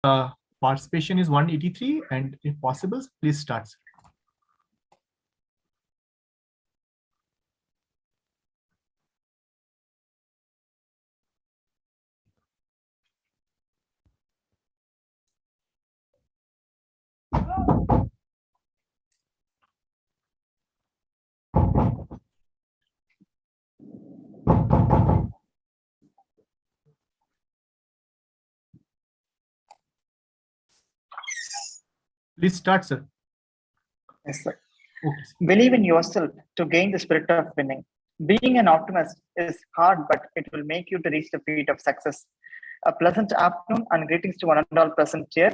Participation is 183, and if possible, please start. Please start, sir. Yes, sir. Okay. Believe in yourself to gain the spirit of winning. Being an optimist is hard, but it will make you to reach the feet of success. A pleasant afternoon and greetings to one and all present here.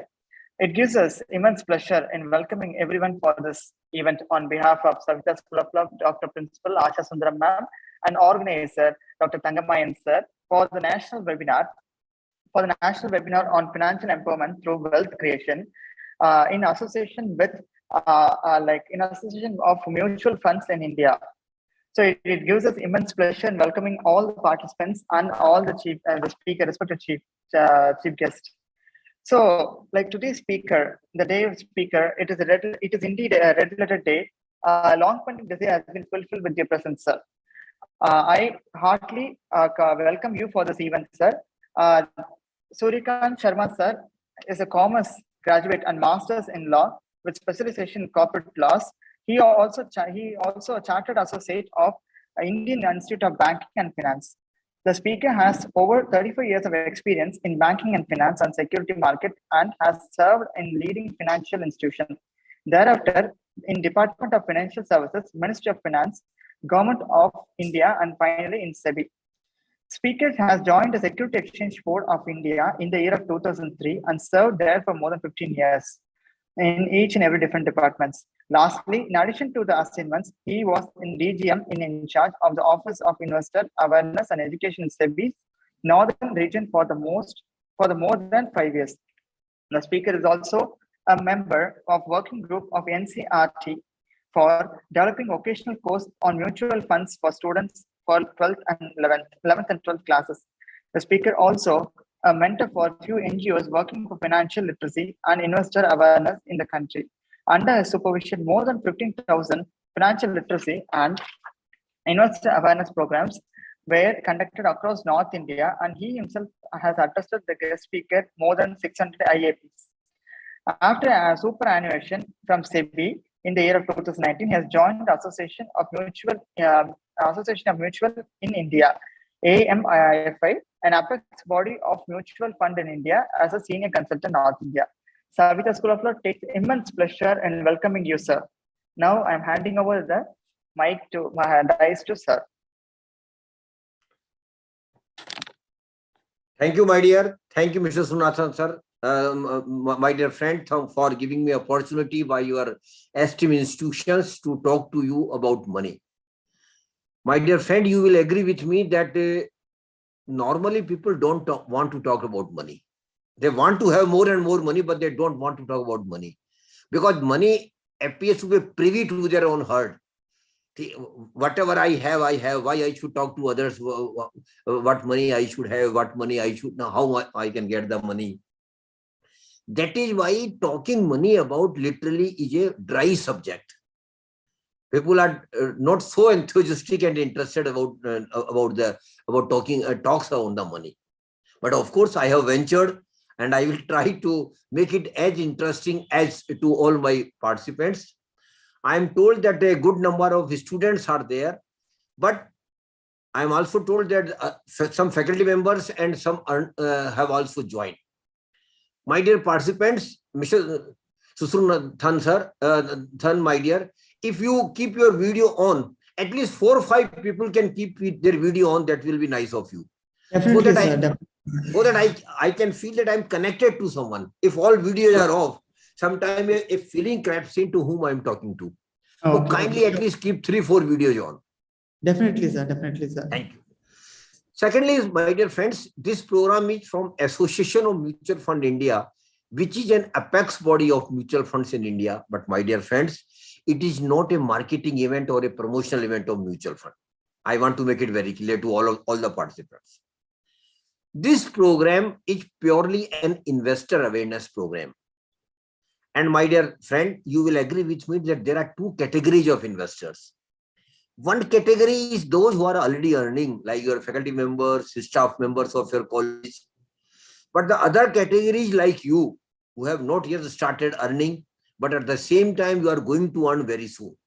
It gives us immense pleasure in welcoming everyone for this event on behalf of Saveetha School of Law, Dr. Principal Asha Sundaram ma'am, and organizer Dr. Tangamayan sir for the national webinar on financial empowerment through wealth creation in association with in association of mutual funds in India. So it gives us immense pleasure in welcoming all the participants and all the respected chief guest. So, like today's speaker, the day of speaker, it is indeed a red letter day. Long pending desire has been fulfilled with your presence, sir. I heartily welcome you for this event, sir. Surikant Sharma, sir, is a commerce graduate and master's in law with specialization in corporate laws. He also a chartered associate of Indian Institute of Banking and Finance. The speaker has over 35 years of experience in banking and finance and security market and has served in leading financial institutions. Thereafter, in Department of Financial Services, Ministry of Finance, Government of India, and finally in SEBI. Speaker has joined the Security Exchange Board of India in the year of 2003 and served there for more than 15 years in each and every different departments. Lastly, in addition to the assignments, he was in DGM in charge of the Office of Investor Awareness and Education in SEBI's Northern region for the more than 5 years. The speaker is also a member of working group of NCRT for developing vocational course on mutual funds for students for 11th and 12th classes. The speaker also a mentor for a few NGOs working for financial literacy and investor awareness in the country. Under his supervision, more than 15,000 financial literacy and investor awareness programs were conducted across North India, and he himself has attested the guest speaker more than 600 IAPs. After a superannuation from SEBI in the year of 2019, he has joined the Association of Mutual in India, AMIFI, an apex body of mutual fund in India, as a senior consultant in North India. Saveetha School of Law takes immense pleasure in welcoming you, sir. Now I'm handing over the mic to dice to sir. Thank you, my dear. Thank you, Mr. Sunathan, sir. My dear friend, for giving me opportunity by your esteemed institutions to talk to you about money. My dear friend, you will agree with me that normally people don't want to talk about money. They want to have more and more money, but they don't want to talk about money because money appears to be privy to their own heart. Whatever I have, why I should talk to others, what money I should have, what money I should know, how I can get the money. That is why talking money about literally is a dry subject. People are not so enthusiastic and interested about talks around the money. But of course, I have ventured and I will try to make it as interesting as to all my participants. I am told that a good number of students are there, but I am also told that some faculty members and some have also joined. My dear participants, Mr. Susrunathan sir, my dear, if you keep your video on, at least 4 or 5 people can keep their video on. That will be nice of you. Definitely, So that I can feel that I'm connected to someone. If all videos are off, sometimes a feeling creeps into whom I'm talking to. So kindly at least keep 3 or 4 videos on. Definitely, sir. Definitely, sir. Thank you. Secondly, my dear friends, this program is from Association of Mutual Fund India, which is an apex body of mutual funds in India. But my dear friends, it is not a marketing event or a promotional event of mutual fund. I want to make it very clear to all the participants. This program is purely an investor awareness program. And my dear friend, you will agree with me that there are two categories of investors. One category is those who are already earning, like your faculty members, staff members of your college. But the other category is like you, who have not yet started earning, but at the same time, you are going to earn very soon.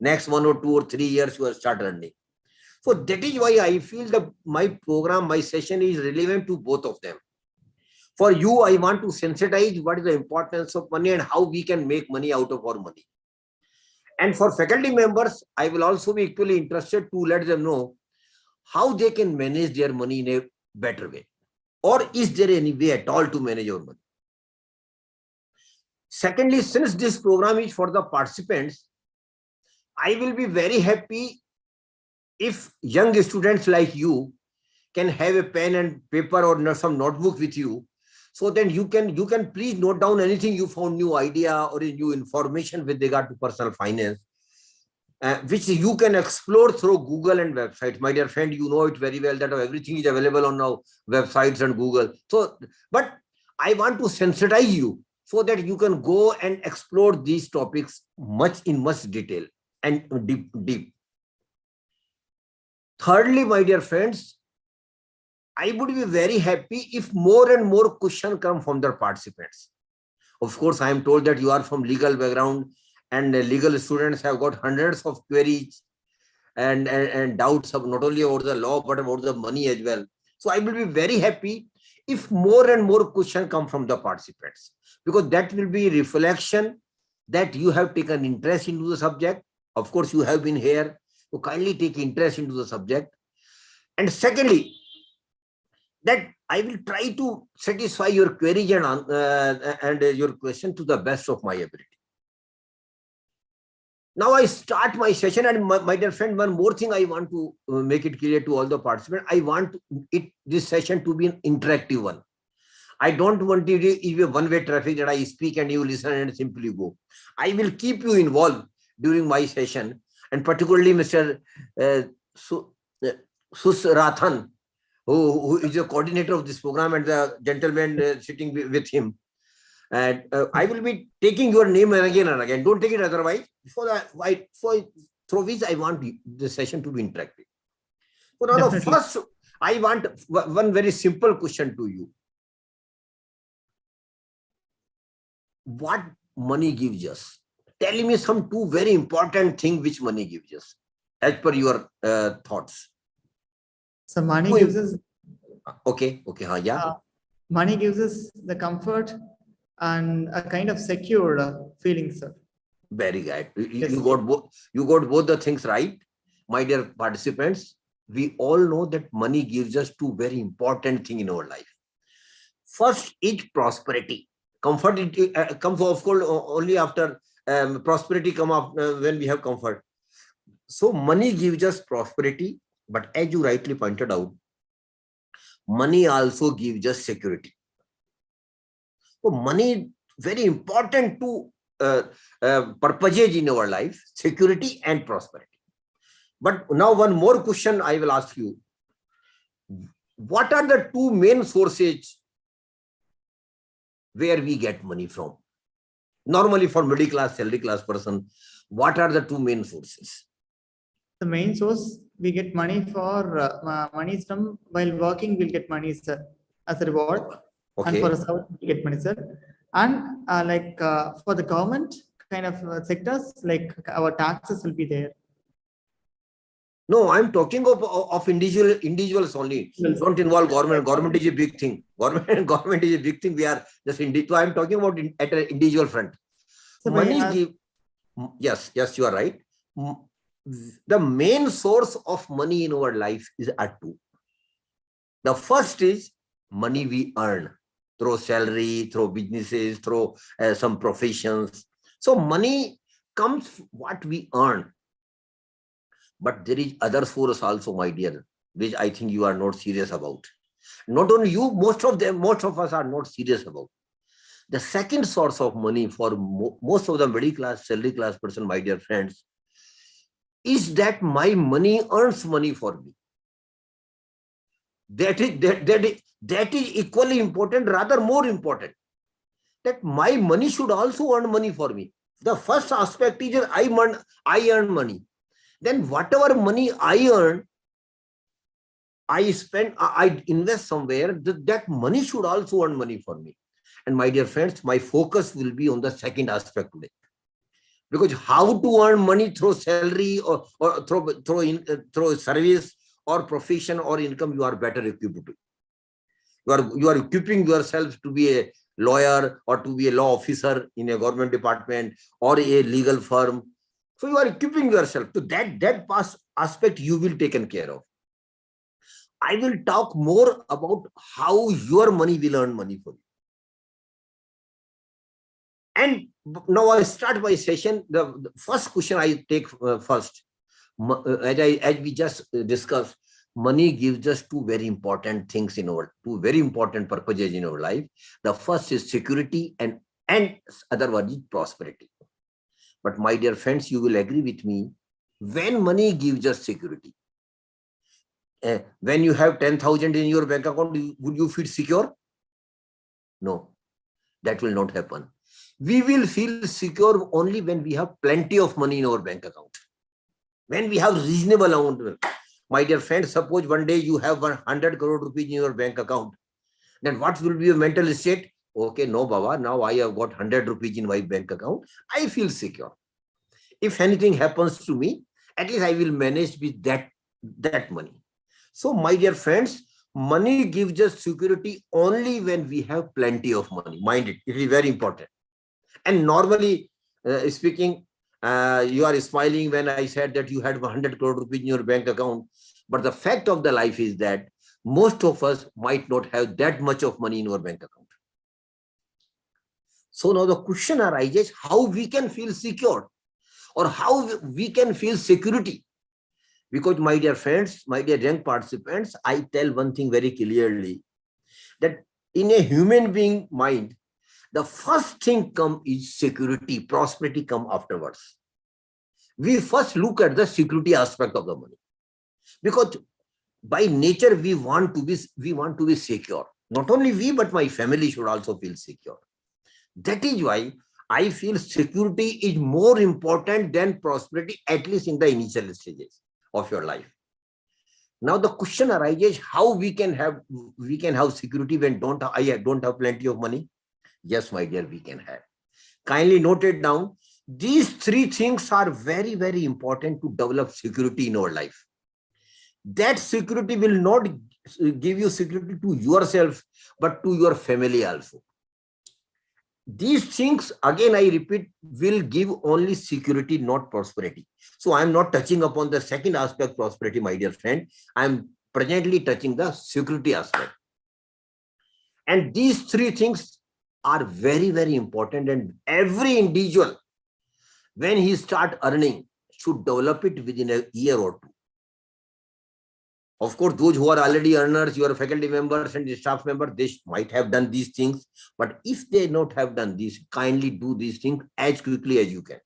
Next 1 or 2 or 3 years, you will start earning. So that is why I feel that my program, my session is relevant to both of them. For you, I want to sensitize what is the importance of money and how we can make money out of our money. And for faculty members, I will also be equally interested to let them know how they can manage their money in a better way. Or is there any way at all to manage your money? Secondly, since this program is for the participants, I will be very happy if young students like you can have a pen and paper or some notebook with you, so that you can please note down anything you found, new idea or a new information with regard to personal finance, which you can explore through Google and websites. My dear friend, you know it very well that everything is available on now websites and Google. So, but I want to sensitize you so that you can go and explore these topics in much detail and deep. Thirdly, my dear friends, I would be very happy if more and more questions come from the participants. Of course, I am told that you are from legal background and legal students have got hundreds of queries and doubts of not only about the law, but about the money as well. So I will be very happy if more and more questions come from the participants, because that will be reflection that you have taken interest into the subject. Of course, you have been here, so kindly take interest into the subject. And secondly, that I will try to satisfy your queries and your question to the best of my ability. Now I start my session, and my dear friend, one more thing I want to make it clear to all the participants. I want this session to be an interactive one. I don't want it to be a one-way traffic that I speak and you listen and simply go. I will keep you involved during my session, and particularly Mr. Susrathan, who is the coordinator of this program, and the gentleman sitting with him. And I will be taking your name again and again. Don't take it otherwise. Through which I want the session to be interactive. So now the first, I want one very simple question to you. What money gives us? Tell me some two very important things which money gives us, as per your thoughts. So money gives us. Okay. Yeah. Money gives us the comfort and a kind of secure feeling, sir. Very good. Yes. You got both the things right, my dear participants. We all know that money gives us two very important things in our life. First is prosperity. Comfort comes, of course, only after prosperity come up when we have comfort. So money gives us prosperity, but as you rightly pointed out, money also gives us security. So money very important to purposes in our life, security and prosperity. But now one more question I will ask you. What are the two main sources where we get money from? Normally for middle class, salary class person, what are the two main sources? The main source, we get money for money from while working, we'll get money, sir, as a reward. Okay. And for a service, we get money, sir. And for the government kind of sectors, like our taxes will be there. No, I'm talking of individuals only. Don't involve government. Government is a big thing. Government is a big thing. We are just individual. I'm talking about at an individual front. So money yes, you are right. The main source of money in our life are two. The first is money we earn through salary, through businesses, through some professions. So money comes what we earn. But there is other source also, my dear, which I think you are not serious about. Not only you, most of us are not serious about. The second source of money for most of the middle class, salary class person, my dear friends, is that my money earns money for me. That is equally important, rather more important. That my money should also earn money for me. The first aspect is I earn money. Then whatever money I earn, I spend, I invest somewhere, that money should also earn money for me. And my dear friends, my focus will be on the second aspect today. Because how to earn money through salary or through service or profession or income, you are better equipped to. You are equipping yourself to be a lawyer or to be a law officer in a government department or a legal firm. So you are equipping yourself to that past aspect you will taken care of. I will talk more about how your money will earn money for you. And now I start my session. The first question I take first, as we just discussed, money gives us two very important things two very important purposes in our life. The first is security and other one is prosperity. But my dear friends, you will agree with me, when money gives us security, when you have 10,000 in your bank account, would you feel secure? No, that will not happen. We will feel secure only when we have plenty of money in our bank account. When we have reasonable amount. My dear friends, suppose one day you have 100 crore rupees in your bank account. Then what will be your mental state? Okay, no, Baba, now I have got 100 rupees in my bank account. I feel secure. If anything happens to me, at least I will manage with that money. So, my dear friends, money gives us security only when we have plenty of money. Mind it, it is very important. And normally speaking, you are smiling when I said that you had 100 crore rupees in your bank account. But the fact of the life is that most of us might not have that much of money in our bank account. So now the question arises, how we can feel secure or how we can feel security. Because my dear friends, my dear young participants, I tell one thing very clearly, that in a human being mind, the first thing come is security, prosperity come afterwards. We first look at the security aspect of the money. Because by nature, we want to be secure. Not only we, but my family should also feel secure. That is why I feel security is more important than prosperity, at least in the initial stages of your life. Now the question arises, how we can have security when I don't have plenty of money? Yes, my dear, we can have. Kindly note it down. These three things are very, very important to develop security in our life. That security will not give you security to yourself, but to your family also. These things, again, I repeat, will give only security, not prosperity. So I am not touching upon the second aspect, prosperity, my dear friend. I am presently touching the security aspect. And these three things are very, very important, and every individual, when he start earning, should develop it within a year or two. Of course, those who are already earners, your faculty members and staff members, they might have done these things. But if they not have done this, kindly do these things as quickly as you can.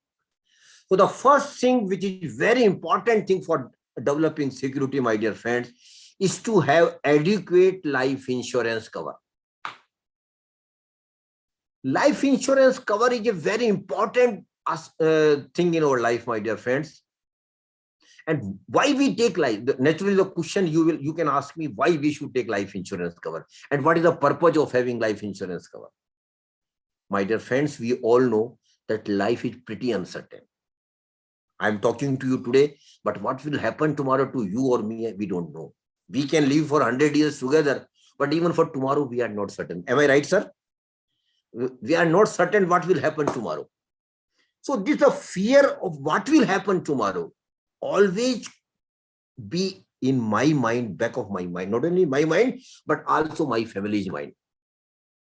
So the first thing, which is very important thing for developing security, my dear friends, is to have adequate life insurance cover. Life insurance cover is a very important thing in our life, my dear friends. And why we take life? Naturally, the question you can ask me, why we should take life insurance cover and what is the purpose of having life insurance cover? My dear friends, we all know that life is pretty uncertain. I'm talking to you today, but what will happen tomorrow to you or me, we don't know. We can live for 100 years together, but even for tomorrow, we are not certain. Am I right, sir? We are not certain what will happen tomorrow. So this a fear of what will happen tomorrow always be in my mind, back of my mind, not only my mind, but also my family's mind.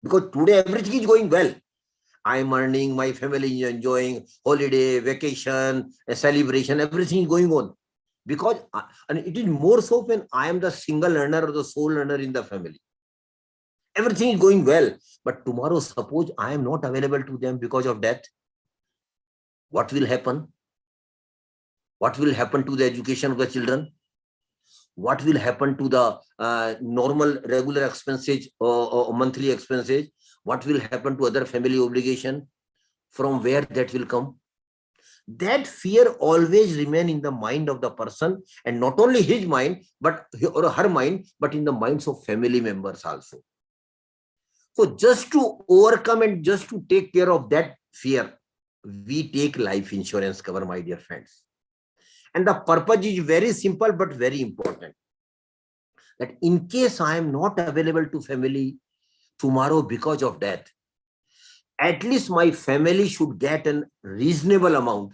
Because today everything is going well. I am earning, my family is enjoying holiday, vacation, a celebration, everything is going on. Because and it is more so when I am the single earner or the sole earner in the family. Everything is going well, but tomorrow, suppose I am not available to them because of death. What will happen? What will happen to the education of the children? What will happen to the normal regular expenses or monthly expenses? What will happen to other family obligation? From where that will come? That fear always remain in the mind of the person, and not only his mind, but or her mind, but in the minds of family members also. So just to overcome and just to take care of that fear, we take life insurance cover, my dear friends. And the purpose is very simple, but very important. That in case I am not available to family tomorrow because of death, at least my family should get a reasonable amount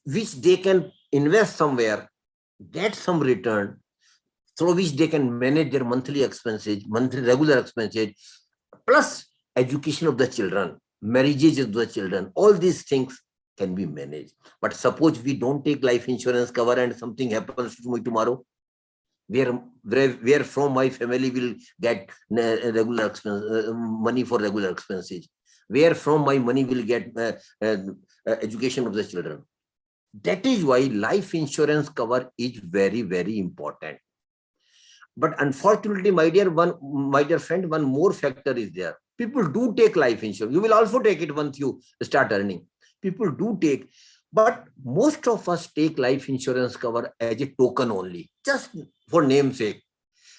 which they can invest somewhere, get some return, through which they can manage their monthly expenses, monthly regular expenses, plus education of the children, marriages of the children. All these things can be managed. But suppose we don't take life insurance cover and something happens to me tomorrow, where from my family will get regular expense, money for regular expenses? Where from my money will get education of the children? That is why life insurance cover is very, very important. But unfortunately, my dear friend, one more factor is there. People do take life insurance. You will also take it once you start earning. People do take, but most of us take life insurance cover as a token only, just for name's sake.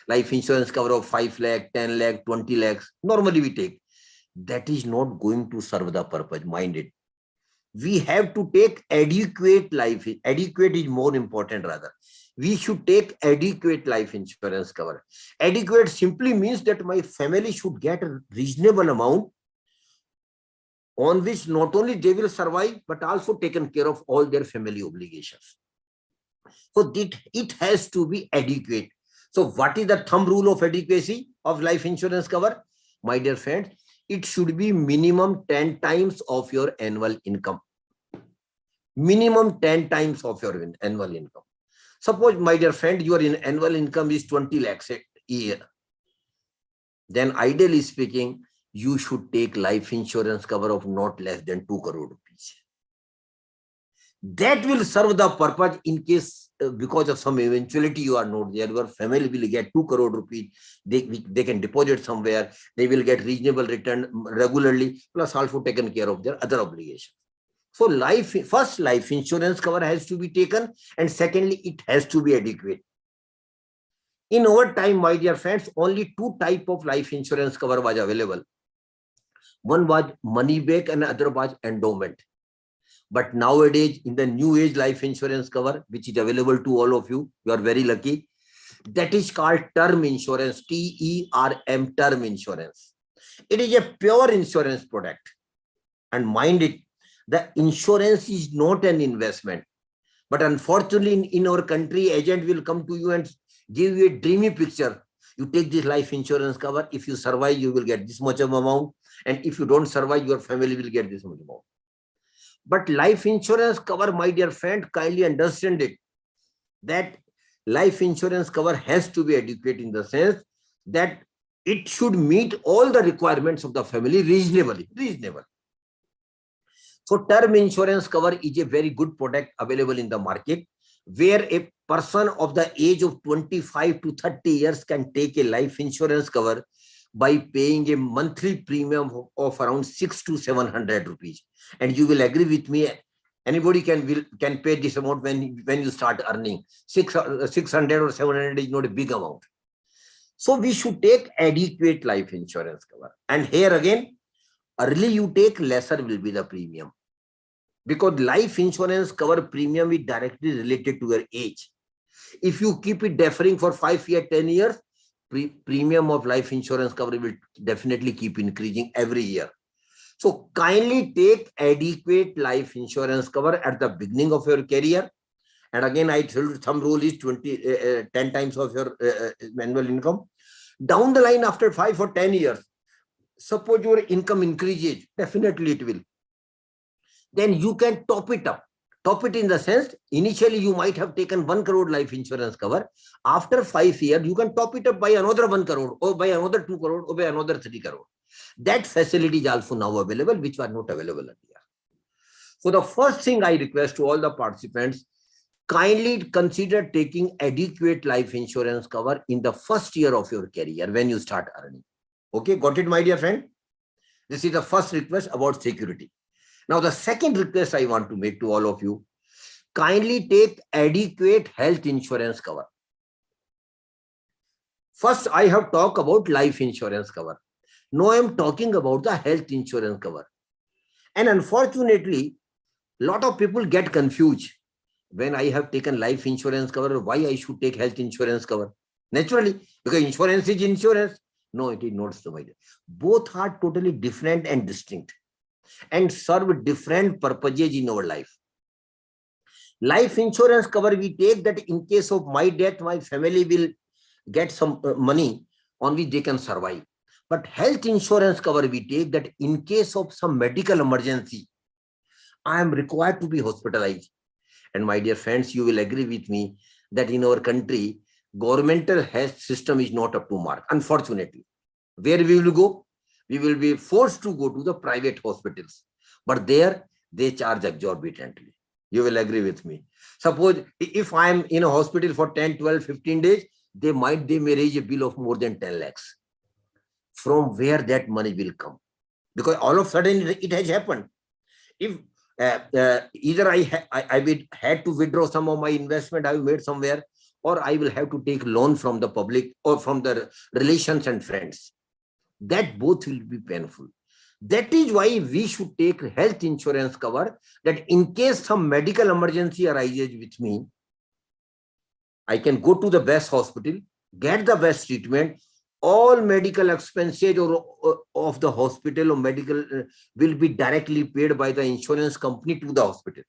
Life insurance cover of 5 lakh, 10 lakh, 20 lakhs. Normally we take. That is not going to serve the purpose. Mind it. We have to take adequate life. Adequate is more important rather. We should take adequate life insurance cover. Adequate simply means that my family should get a reasonable amount on which not only they will survive, but also taken care of all their family obligations. So it has to be adequate. So what is the thumb rule of adequacy of life insurance cover? My dear friends, it should be minimum 10 times of your annual income. Minimum 10 times of your annual income. Suppose, my dear friend, your annual income is 20 lakhs a year. Then ideally speaking, you should take life insurance cover of not less than 2 crore rupees. That will serve the purpose in case because of some eventuality you are not there, your family will get 2 crore rupees. They can deposit somewhere. They will get reasonable return regularly, plus also taken care of their other obligations. So first life insurance cover has to be taken, and secondly, it has to be adequate. In our time, my dear friends, only 2 types of life insurance cover was available. One was money back and other was endowment. But nowadays, in the new age life insurance cover, which is available to all of you, you are very lucky. That is called term insurance, TERM, term insurance. It is a pure insurance product. And mind it, the insurance is not an investment. But unfortunately, in our country, agent will come to you and give you a dreamy picture. You take this life insurance cover. If you survive, you will get this much of amount. And if you don't survive, your family will get this much amount. But life insurance cover, my dear friend, kindly understand it, that life insurance cover has to be adequate in the sense that it should meet all the requirements of the family reasonably. So term insurance cover is a very good product available in the market, where a person of the age of 25 to 30 years can take a life insurance cover by paying a monthly premium of around 600 to 700 rupees. And you will agree with me, anybody can pay this amount when you start earning. 600 or 700 is not a big amount. So we should take adequate life insurance cover. And here again, early you take, lesser will be the premium. Because life insurance cover premium is directly related to your age. If you keep it deferring for 5 years, 10 years, premium of life insurance cover will definitely keep increasing every year. So kindly take adequate life insurance cover at the beginning of your career. And again, I told you thumb rule is 10 times of your annual income. Down the line, after 5 or 10 years, suppose your income increases, definitely it will. Then you can top it up. Top it in the sense, initially you might have taken 1 crore life insurance cover. After 5 years, you can top it up by another 1 crore, or by another 2 crore, or by another 3 crore. That facility is also now available, which was not available earlier. So the first thing I request to all the participants, kindly consider taking adequate life insurance cover in the first year of your career when you start earning. Okay, got it, my dear friend? This is the first request about security. Now, the second request I want to make to all of you, kindly take adequate health insurance cover. First, I have talked about life insurance cover. Now, I am talking about the health insurance cover. And unfortunately, a lot of people get confused. When I have taken life insurance cover, why I should take health insurance cover? Naturally, because insurance is insurance. No, it is not so. Both are totally different and distinct and serve different purposes in our life. Life insurance cover we take that in case of my death, my family will get some money on which they can survive. But health insurance cover we take that in case of some medical emergency, I am required to be hospitalized. And my dear friends, you will agree with me that in our country, governmental health system is not up to mark, unfortunately. Where we will go? We will be forced to go to the private hospitals. But there, they charge exorbitantly. You will agree with me. Suppose if I am in a hospital for 10, 12, 15 days, they may raise a bill of more than 10 lakhs. From where that money will come? Because all of a sudden it has happened. If either I will had to withdraw some of my investment I have made somewhere, or I will have to take loan from the public or from the relations and friends. That both will be painful. That is why we should take health insurance cover, that in case some medical emergency arises with me, I can go to the best hospital, get the best treatment. All medical expenses of the hospital or medical will be directly paid by the insurance company to the hospital.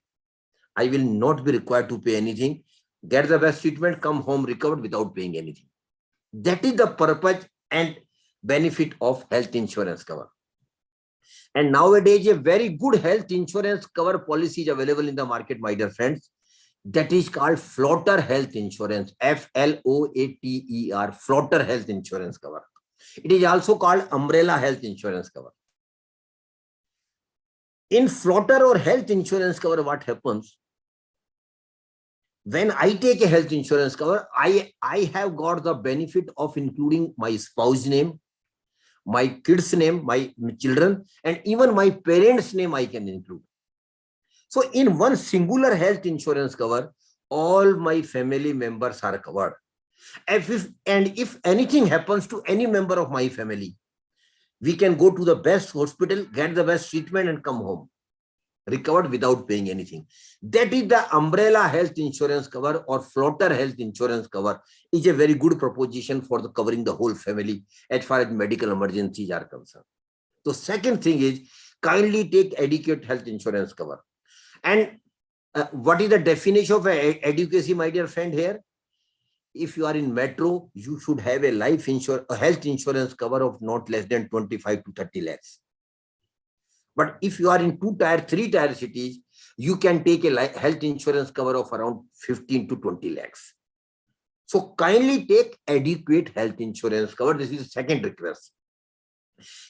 I will not be required to pay anything. Get the best treatment, come home recovered without paying anything. That is the purpose and benefit of health insurance cover. And nowadays, a very good health insurance cover policy is available in the market, my dear friends. That is called floater health insurance, FLOATER, floater health insurance cover. It is also called umbrella health insurance cover. In floater or health insurance cover, what happens? When I take a health insurance cover, I have got the benefit of including my spouse name, my kids' name, my children, and even my parents' name I can include. So in one singular health insurance cover, all my family members are covered. If anything happens to any member of my family, we can go to the best hospital, get the best treatment and come home, recovered without paying anything. That is the umbrella health insurance cover or floater health insurance cover. Is a very good proposition for the covering the whole family as far as medical emergencies are concerned. So second thing is, kindly take adequate health insurance cover. And what is the definition of adequacy, my dear friend, here? If you are in metro, you should have a health insurance cover of not less than 25 to 30 lakhs. But if you are in 2-tier, 3-tier cities, you can take a health insurance cover of around 15 to 20 lakhs. So kindly take adequate health insurance cover. This is the second request.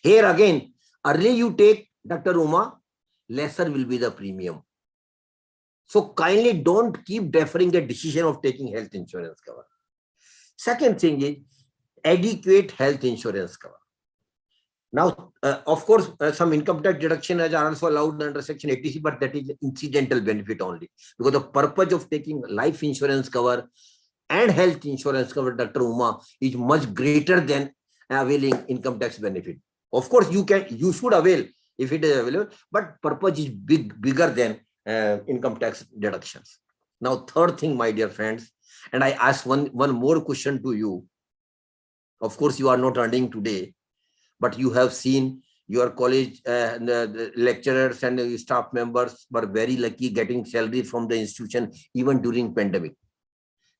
Here again, early you take, Dr. Uma, lesser will be the premium. So kindly don't keep deferring the decision of taking health insurance cover. Second thing is adequate health insurance cover. Now, of course, some income tax deduction are also allowed under Section 80C, but that is incidental benefit only. Because the purpose of taking life insurance cover and health insurance cover, Dr. Uma, is much greater than availing income tax benefit. Of course, you should avail if it is available, but purpose is bigger than income tax deductions. Now, third thing, my dear friends, and I ask one more question to you. Of course, you are not earning today, but you have seen your college the lecturers and staff members were very lucky getting salary from the institution even during pandemic.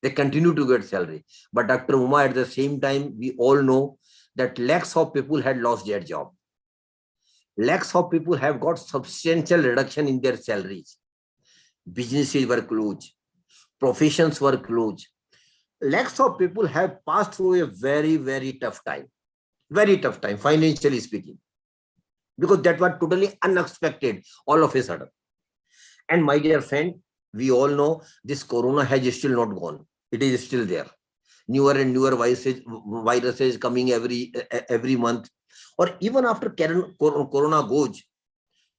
They continue to get salary. But Dr. Uma, at the same time, we all know that lakhs of people had lost their job. Lakhs of people have got substantial reduction in their salaries. Businesses were closed. Professions were closed. Lakhs of people have passed through a very, very tough time. Very tough time, financially speaking. Because that was totally unexpected all of a sudden. And my dear friend, We all know this corona has still not gone. It is still there. Newer and newer viruses coming every month, or even after corona goes,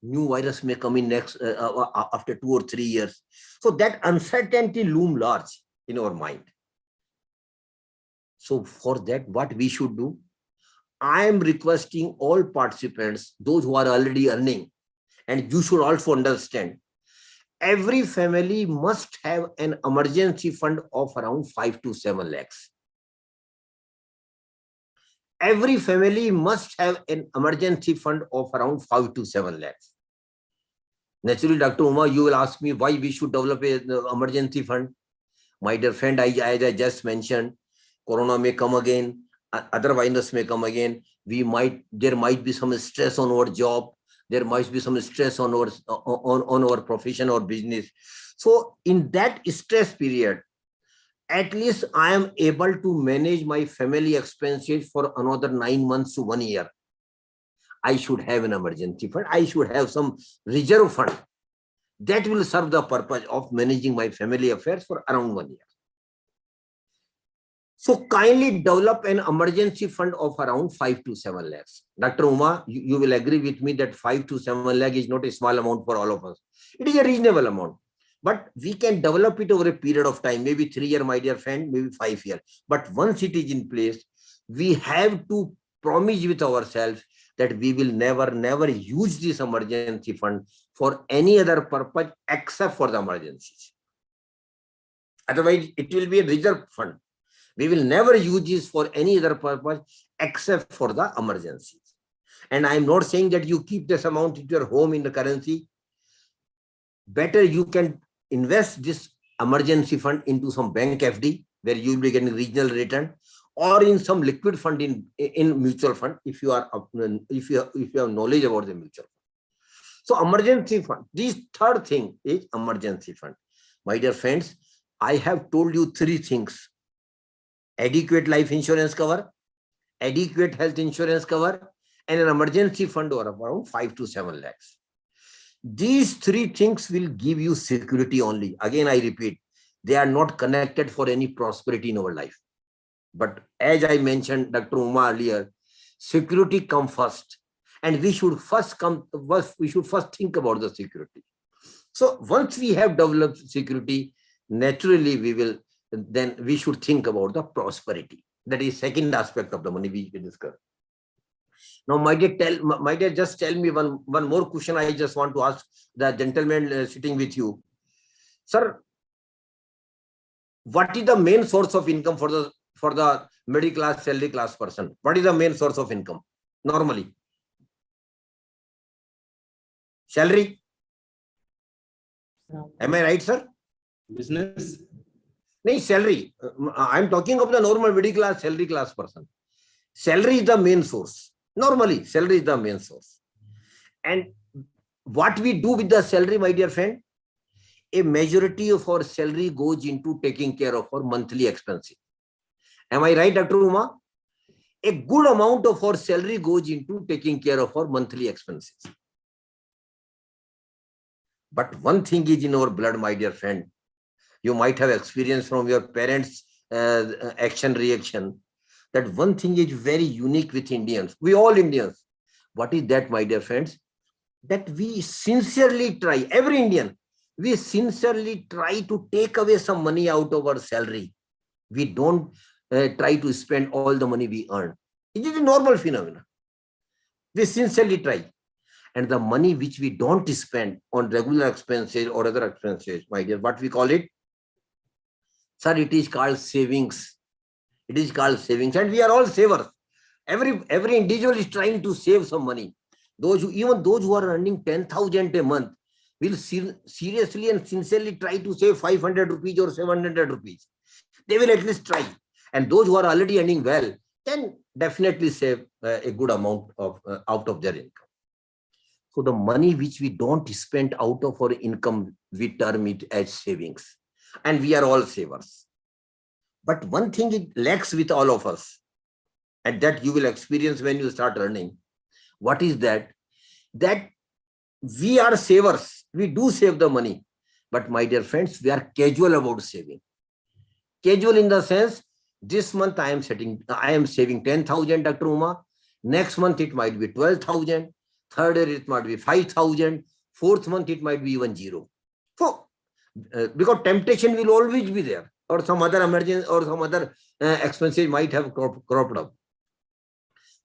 new virus may come in next after 2 or 3 years. So that uncertainty loom large in our mind. So for that, what we should do, I am requesting all participants, those who are already earning, and you should also understand, every family must have an emergency fund of around 5 to 7 lakhs. Every family must have an emergency fund of around 5 to 7 lakhs. Naturally, Dr. Uma, you will ask me why we should develop an emergency fund. My dear friend, as I just mentioned, corona may come again, other virus may come again. There might be some stress on our job. There might be some stress on our profession or business. So in that stress period, at least I am able to manage my family expenses for another 9 months to 1 year. I should have an emergency fund. I should have some reserve fund that will serve the purpose of managing my family affairs for around 1 year. So kindly develop an emergency fund of around 5 to 7 lakhs. Dr. Uma, you will agree with me that 5 to 7 lakh is not a small amount for all of us. It is a reasonable amount, but we can develop it over a period of time, maybe 3 years, my dear friend, maybe 5 years. But once it is in place, we have to promise with ourselves that we will never use this emergency fund for any other purpose except for the emergencies. Otherwise, it will be a reserve fund. We will never use this for any other purpose except for the emergencies. And I am not saying that you keep this amount at your home in the currency. Better you can invest this emergency fund into some bank FD where you will be getting regional return, or in some liquid fund in mutual fund if you have knowledge about the mutual fund. So emergency fund. This third thing is emergency fund. My dear friends, I have told you 3 things: adequate life insurance cover, adequate health insurance cover, and an emergency fund of around 5 to 7 lakhs. These 3 things will give you security only. Again, I repeat, they are not connected for any prosperity in our life. But as I mentioned, Dr. Uma earlier, security comes first, and we should first think about the security. So once we have developed security, naturally we should think about the prosperity. That is second aspect of the money we can discuss. Now, my dear, just tell me one more question. I just want to ask the gentleman sitting with you, sir. What is the main source of income for the middle class, salary class person? What is the main source of income normally? Salary. Am I right, sir? Business. No, salary. I'm talking of the normal middle class, salary class person. Salary is the main source. Normally, salary is the main source. And what we do with the salary, my dear friend, a majority of our salary goes into taking care of our monthly expenses. Am I right, Dr. Uma? A good amount of our salary goes into taking care of our monthly expenses. But one thing is in our blood, my dear friend. You might have experienced from your parents' action reaction that one thing is very unique with Indians. We all Indians. What is that, my dear friends? That we sincerely try, every Indian, we sincerely try to take away some money out of our salary. We don't try to spend all the money we earn. It is a normal phenomenon. We sincerely try. And the money which we don't spend on regular expenses or other expenses, my dear, what we call it? Sir, it is called savings. It is called savings. And we are all savers. Every individual is trying to save some money. Even those who are earning 10,000 a month will seriously and sincerely try to save 500 rupees or 700 rupees. They will at least try. And those who are already earning well can definitely save a good amount out of their income. So the money which we don't spend out of our income, we term it as savings. And we are all savers. But one thing it lacks with all of us, and that you will experience when you start earning. What is that? That we are savers. We do save the money. But my dear friends, we are casual about saving. Casual in the sense, this month I am saving 10,000, Dr. Uma. Next month it might be 12,000. Third year it might be 5,000. Fourth month it might be even 0. So, because temptation will always be there, or some other emergency or some other expenses might have cropped up.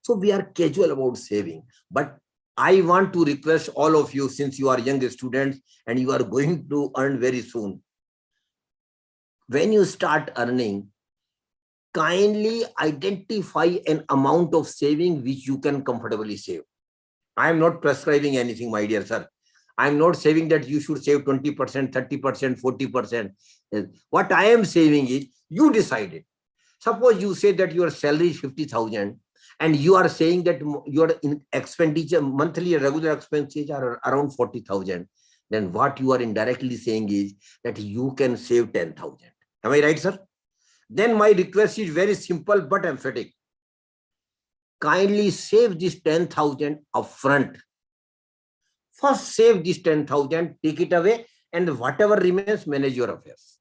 So we are casual about saving. But I want to request all of you, since you are young students and you are going to earn very soon, when you start earning, kindly identify an amount of saving which you can comfortably save. I am not prescribing anything, my dear sir. I am not saying that you should save 20%, 30%, 40%. What I am saying is, you decide it. Suppose you say that your salary is 50,000 and you are saying that your expenditure, monthly regular expenses are around 40,000. Then what you are indirectly saying is that you can save 10,000. Am I right, sir? Then my request is very simple but emphatic. Kindly save this 10,000 upfront. First save this 10,000, take it away, and whatever remains, manage your affairs.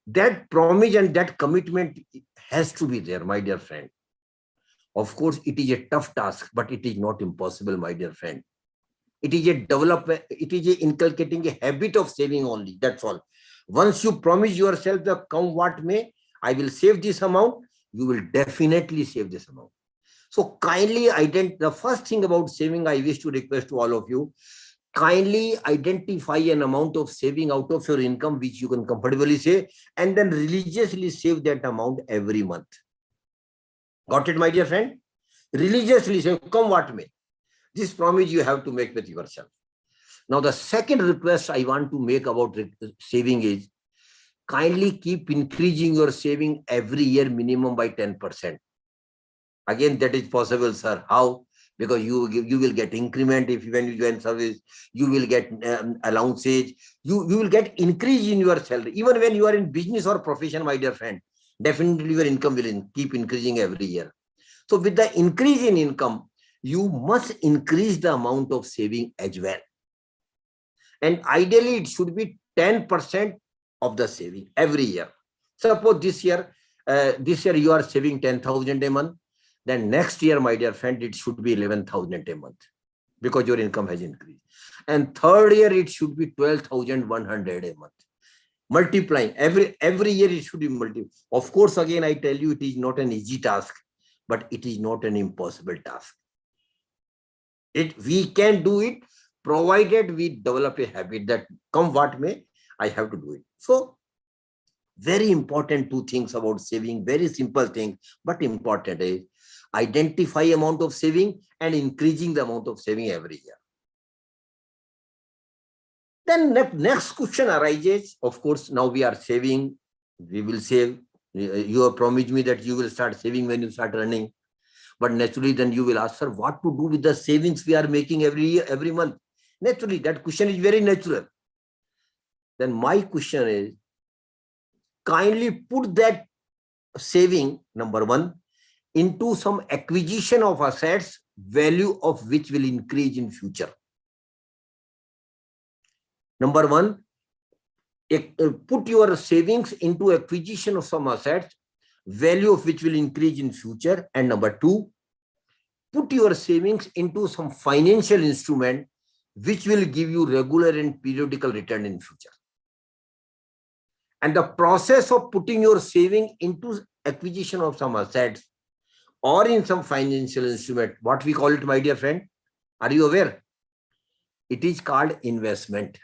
That promise and that commitment has to be there, my dear friend. Of course, it is a tough task, but it is not impossible, my dear friend. It is inculcating a habit of saving only. That's all. Once you promise yourself that come what may, I will save this amount, you will definitely save this amount. So kindly the first thing about saving, I wish to request to all of you, kindly identify an amount of saving out of your income which you can comfortably save, and then religiously save that amount every month. Got it, my dear friend? Religiously save, come what may. This promise you have to make with yourself. Now, the second request I want to make about saving is, kindly keep increasing your saving every year minimum by 10%. Again, that is possible, sir. How? Because you will get increment when you join service. You will get allowances. You will get increase in your salary. Even when you are in business or profession, my dear friend, definitely your income will keep increasing every year. So with the increase in income, you must increase the amount of saving as well. And ideally, it should be 10% of the saving every year. Suppose this year you are saving 10,000 a month. Then next year, my dear friend, it should be 11,000 a month because your income has increased. And third year, it should be 12,100 a month. Multiplying every year, it should be multiplied. Of course, again, I tell you, it is not an easy task, but it is not an impossible task. We can do it, provided we develop a habit that come what may, I have to do it. So, very important two things about saving, very simple thing, but important is identify amount of saving and increasing the amount of saving every year. Then next question arises. Of course, now we are saving, we will save. You have promised me that you will start saving when you start earning. But naturally, then you will ask, sir, what to do with the savings we are making every year, every month? Naturally, that question is very natural. Then my question is, kindly put that saving, number one, into some acquisition of assets, value of which will increase in future. Number one, put your savings into acquisition of some assets, value of which will increase in future. And number two, put your savings into some financial instrument which will give you regular and periodical return in future. And the process of putting your saving into acquisition of some assets or in some financial instrument, what we call it, my dear friend, are you aware? It is called investment.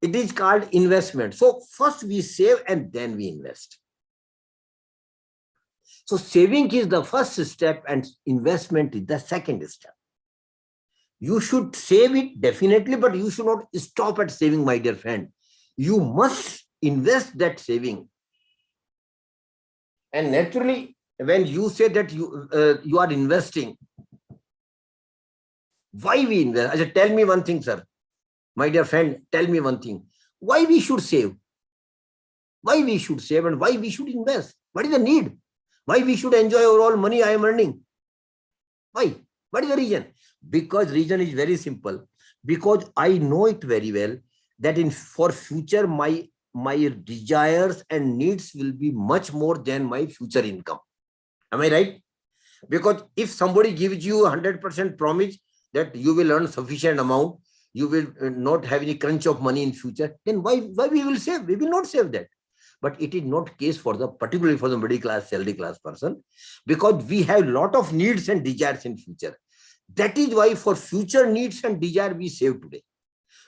It is called investment. So first we save and then we invest. So saving is the first step and investment is the second step. You should save it definitely, but you should not stop at saving, my dear friend. You must invest that saving. And naturally, when you say that you are investing, why we invest? I said, tell me one thing, sir. My dear friend, tell me one thing. Why we should save? Why we should save and why we should invest? What is the need? Why we should enjoy all money I am earning? Why? What is the reason? Because reason is very simple. Because I know it very well that for future my desires and needs will be much more than my future income. Am I right? Because if somebody gives you 100% promise that you will earn sufficient amount, you will not have any crunch of money in future, then why we will save? We will not save that. But it is not case for particularly for the middle class, salary class person, because we have lot of needs and desires in future. That is why for future needs and desire we save today.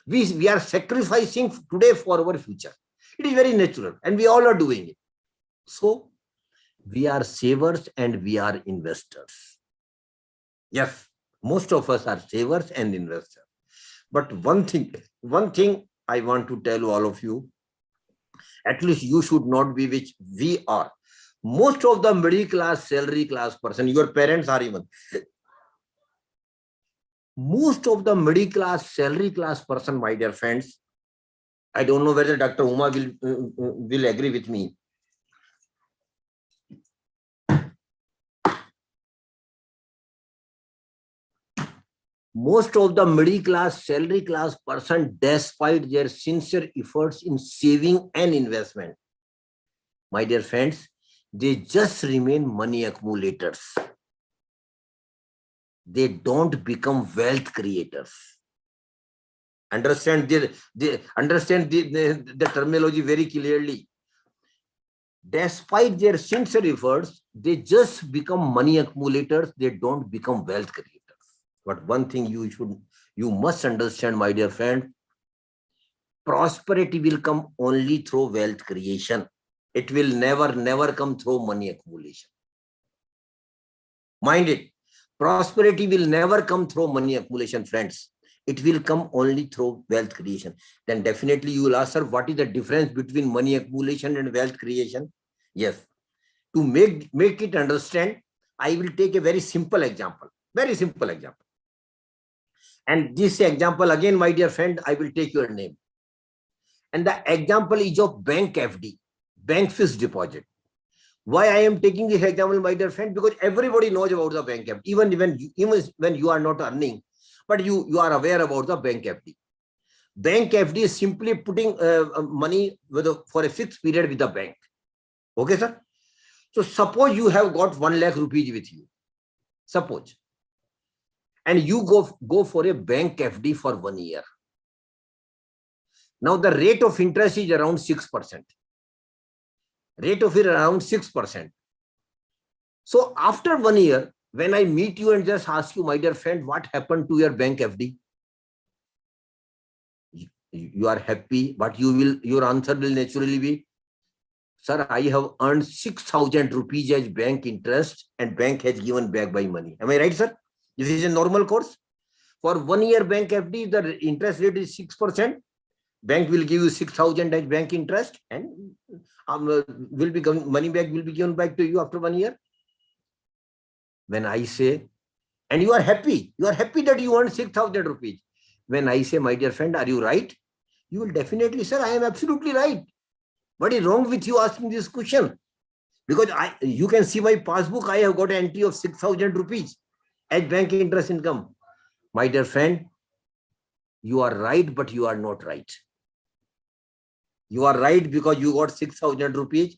We are sacrificing today for our future. It is very natural and we all are doing it. So we are savers and we are investors. Yes, most of us are savers and investors. But one thing I want to tell all of you, at least you should not be, which we are. Most of the middle class, salary class person, your parents are even. Most of the middle class, salary class person, my dear friends, I don't know whether Dr. Uma will agree with me. Most of the middle class, salary class person, despite their sincere efforts in saving and investment, my dear friends, they just remain money accumulators. They don't become wealth creators. Understand the terminology very clearly. Despite their sincere efforts, they just become money accumulators. They don't become wealth creators. But one thing you must understand, my dear friend, prosperity will come only through wealth creation. It will never come through money accumulation. Mind it. Prosperity will never come through money accumulation, friends. It will come only through wealth creation. Then definitely you will ask, sir, what is the difference between money accumulation and wealth creation? Yes. To make it understand, I will take a very simple example. Very simple example. And this example, again, my dear friend, I will take your name. And the example is of bank FD, bank fixed deposit. Why I am taking this example, my dear friend? Because everybody knows about the bank FD, even when you are not earning, but you are aware about the bank FD. Bank FD is simply putting money for a fixed period with the bank. Okay, sir? So suppose you have got 1 lakh rupees with you. Suppose. And you go for a bank FD for 1 year. Now the rate of interest is around 6%. Rate of it around 6%. So after 1 year, when I meet you and just ask you, my dear friend, what happened to your bank FD? You are happy, but your answer will naturally be, sir, I have earned 6,000 rupees as bank interest and bank has given back my money. Am I right, sir? This is a normal course. For 1 year bank FD, the interest rate is 6%. Bank will give you 6,000 as bank interest and money back will be given back to you after 1 year. When I say, and you are happy that you earned 6,000 rupees. When I say, my dear friend, are you right? You will definitely say, I am absolutely right. What is wrong with you asking this question? Because you can see my passbook, I have got an entry of 6,000 rupees as bank interest income. My dear friend, you are right, but you are not right. You are right because you got 6,000 rupees,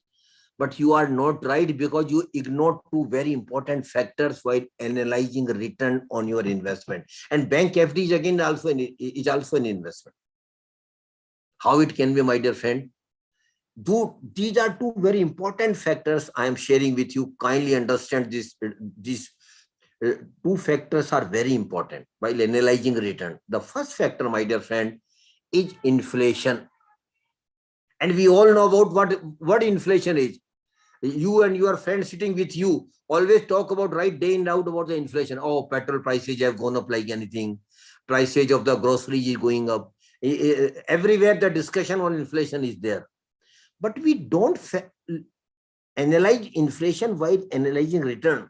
but you are not right because you ignored two very important factors while analyzing return on your investment. And bank FD is again also an investment. How it can be, my dear friend? These are two very important factors I am sharing with you. Kindly understand this. These two factors are very important while analyzing return. The first factor, my dear friend, is inflation. And we all know about what inflation is. You and your friends sitting with you always talk about right day in out about the inflation. Oh, petrol prices have gone up like anything. Prices of the groceries is going up. Everywhere the discussion on inflation is there. But we don't analyze inflation while analyzing return.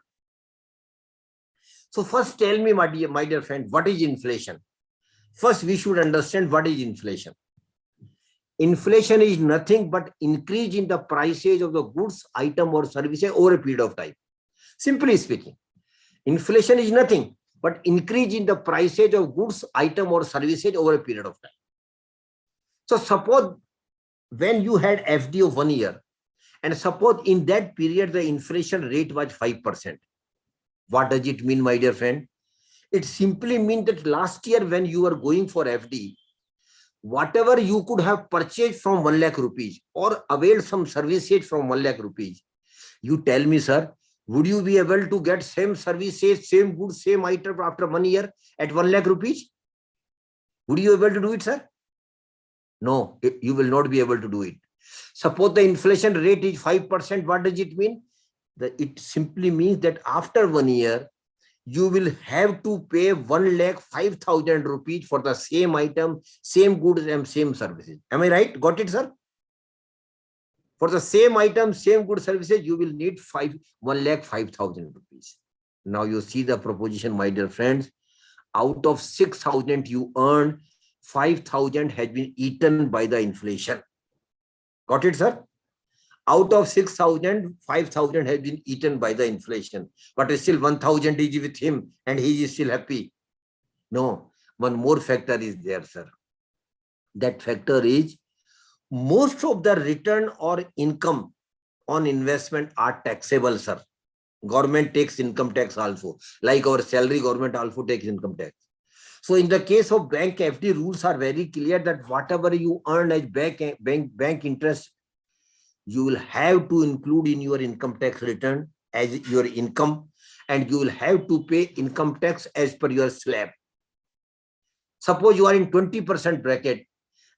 So first tell me, my dear friend, what is inflation? First, we should understand what is inflation. Inflation is nothing but increase in the prices of the goods, item or services over a period of time. Simply speaking, inflation is nothing but increase in the prices of goods, item or services over a period of time. So suppose when you had FD of 1 year, and suppose in that period the inflation rate was 5%. What does it mean, my dear friend? It simply means that last year when you were going for FD, whatever you could have purchased from 1 lakh rupees or availed some services from 1 lakh rupees, you tell me, sir, would you be able to get same services, same goods, same item after 1 year at 1 lakh rupees? Would you be able to do it, sir? No, you will not be able to do it. Suppose the inflation rate is 5%. What does it mean? It simply means that after 1 year, you will have to pay 1,05,000 rupees for the same item, same goods and same services. Am I right? Got it, sir? For the same item, same good services, you will need 1,05,000 rupees. Now you see the proposition, my dear friends. Out of 6,000 you earn, 5,000 has been eaten by the inflation. Got it, sir? Out of 6,000, 5,000 has been eaten by the inflation. But still 1,000 is with him and he is still happy. No, one more factor is there, sir. That factor is most of the return or income on investment are taxable, sir. Government takes income tax also. Like our salary, government also takes income tax. So in the case of bank, FD rules are very clear that whatever you earn as bank interest, you will have to include in your income tax return as your income, and you will have to pay income tax as per your slab. Suppose you are in 20% bracket,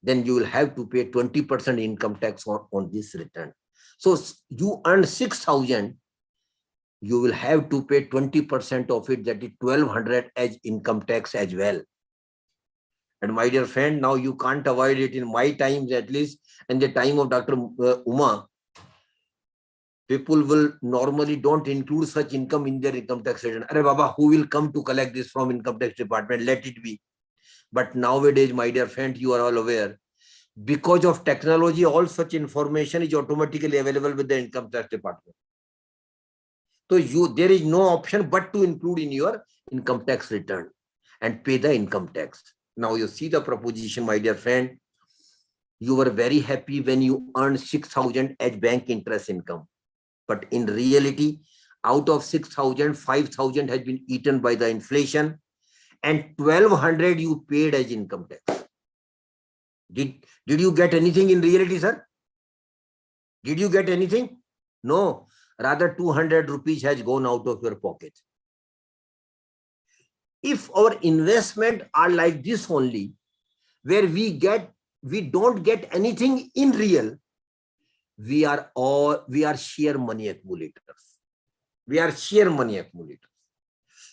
then you will have to pay 20% income tax on this return. So you earn 6,000, you will have to pay 20% of it, that is 1,200 as income tax as well. And my dear friend, now you can't avoid it. In my times, at least, and the time of Dr. Uma, people will normally don't include such income in their income tax return. Arey Baba, who will come to collect this from income tax department? Let it be. But nowadays, my dear friend, you are all aware, because of technology, all such information is automatically available with the income tax department. So there is no option but to include in your income tax return and pay the income tax. Now you see the proposition, my dear friend. You were very happy when you earned 6,000 as bank interest income. But in reality, out of 6,000, 5,000 has been eaten by the inflation, and 1,200 you paid as income tax. Did you get anything in reality, sir? Did you get anything? No. Rather, 200 rupees has gone out of your pocket. If our investment are like this only, where we don't get anything in real, we are sheer money accumulators. We are sheer money accumulators.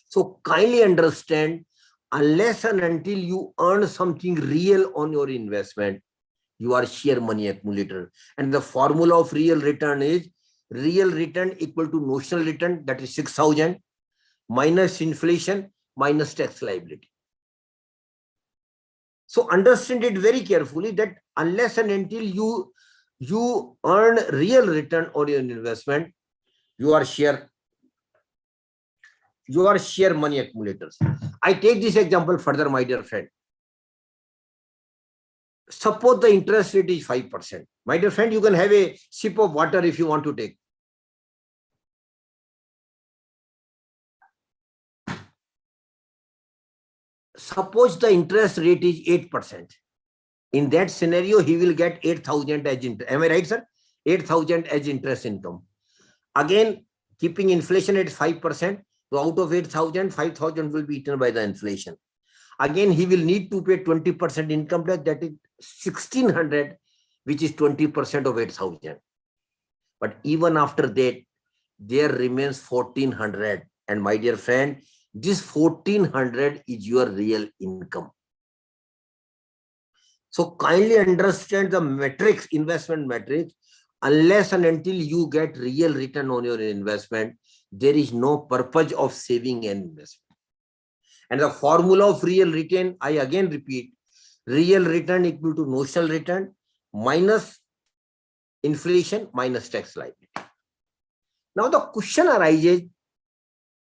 So kindly understand, unless and until you earn something real on your investment, you are sheer money accumulator. And the formula of real return is real return equal to notional return, that is 6,000, minus inflation, minus tax liability. So understand it very carefully, that unless and until you earn real return on your investment, you are sheer money accumulators. I take this example further, my dear friend. Suppose the interest rate is 5%. My dear friend, you can have a sip of water if you want to take. Suppose the interest rate is 8%. In that scenario, he will get 8,000 as interest. Am I right, sir? 8,000 as interest income. Again, keeping inflation at 5%. So out of 8,000, 5,000 will be eaten by the inflation. Again, he will need to pay 20% income tax, that is 1,600, which is 20% of 8,000. But even after that, there remains 1,400. And my dear friend, this 1,400 is your real income. So kindly understand the metrics, investment metrics. Unless and until you get real return on your investment, there is no purpose of saving an investment. And the formula of real return, I again repeat, real return equal to notional return minus inflation minus tax liability. Now the question arises,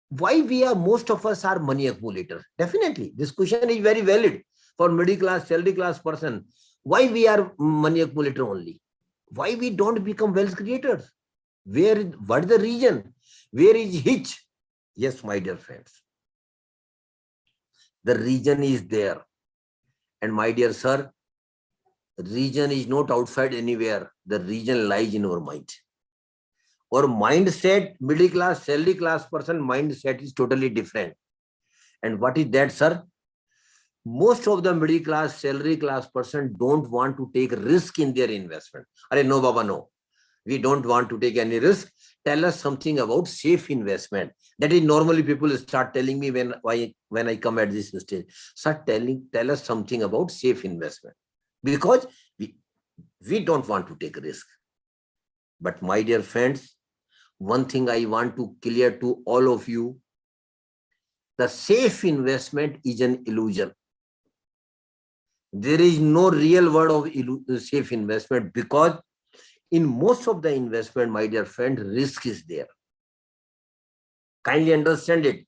why we are, most of us are money accumulators? Definitely, this question is very valid for middle class, salary class person. Why we are money accumulator only? Why we don't become wealth creators? What is the reason? Where is hitch? Yes, my dear friends, the reason is there. And my dear sir, reason is not outside anywhere. The reason lies in our mind. Or mindset, middle class, salary class person mindset is totally different. And what is that, sir? Most of the middle class, salary class person don't want to take risk in their investment. Are no, Baba, no. We don't want to take any risk. Tell us something about safe investment. That is normally people start telling me when I come at this stage. Start tell us something about safe investment. Because we don't want to take risk. But my dear friends, one thing I want to clear to all of you, the safe investment is an illusion. There is no real word of safe investment, because in most of the investment, my dear friend, risk is there. Kindly understand it.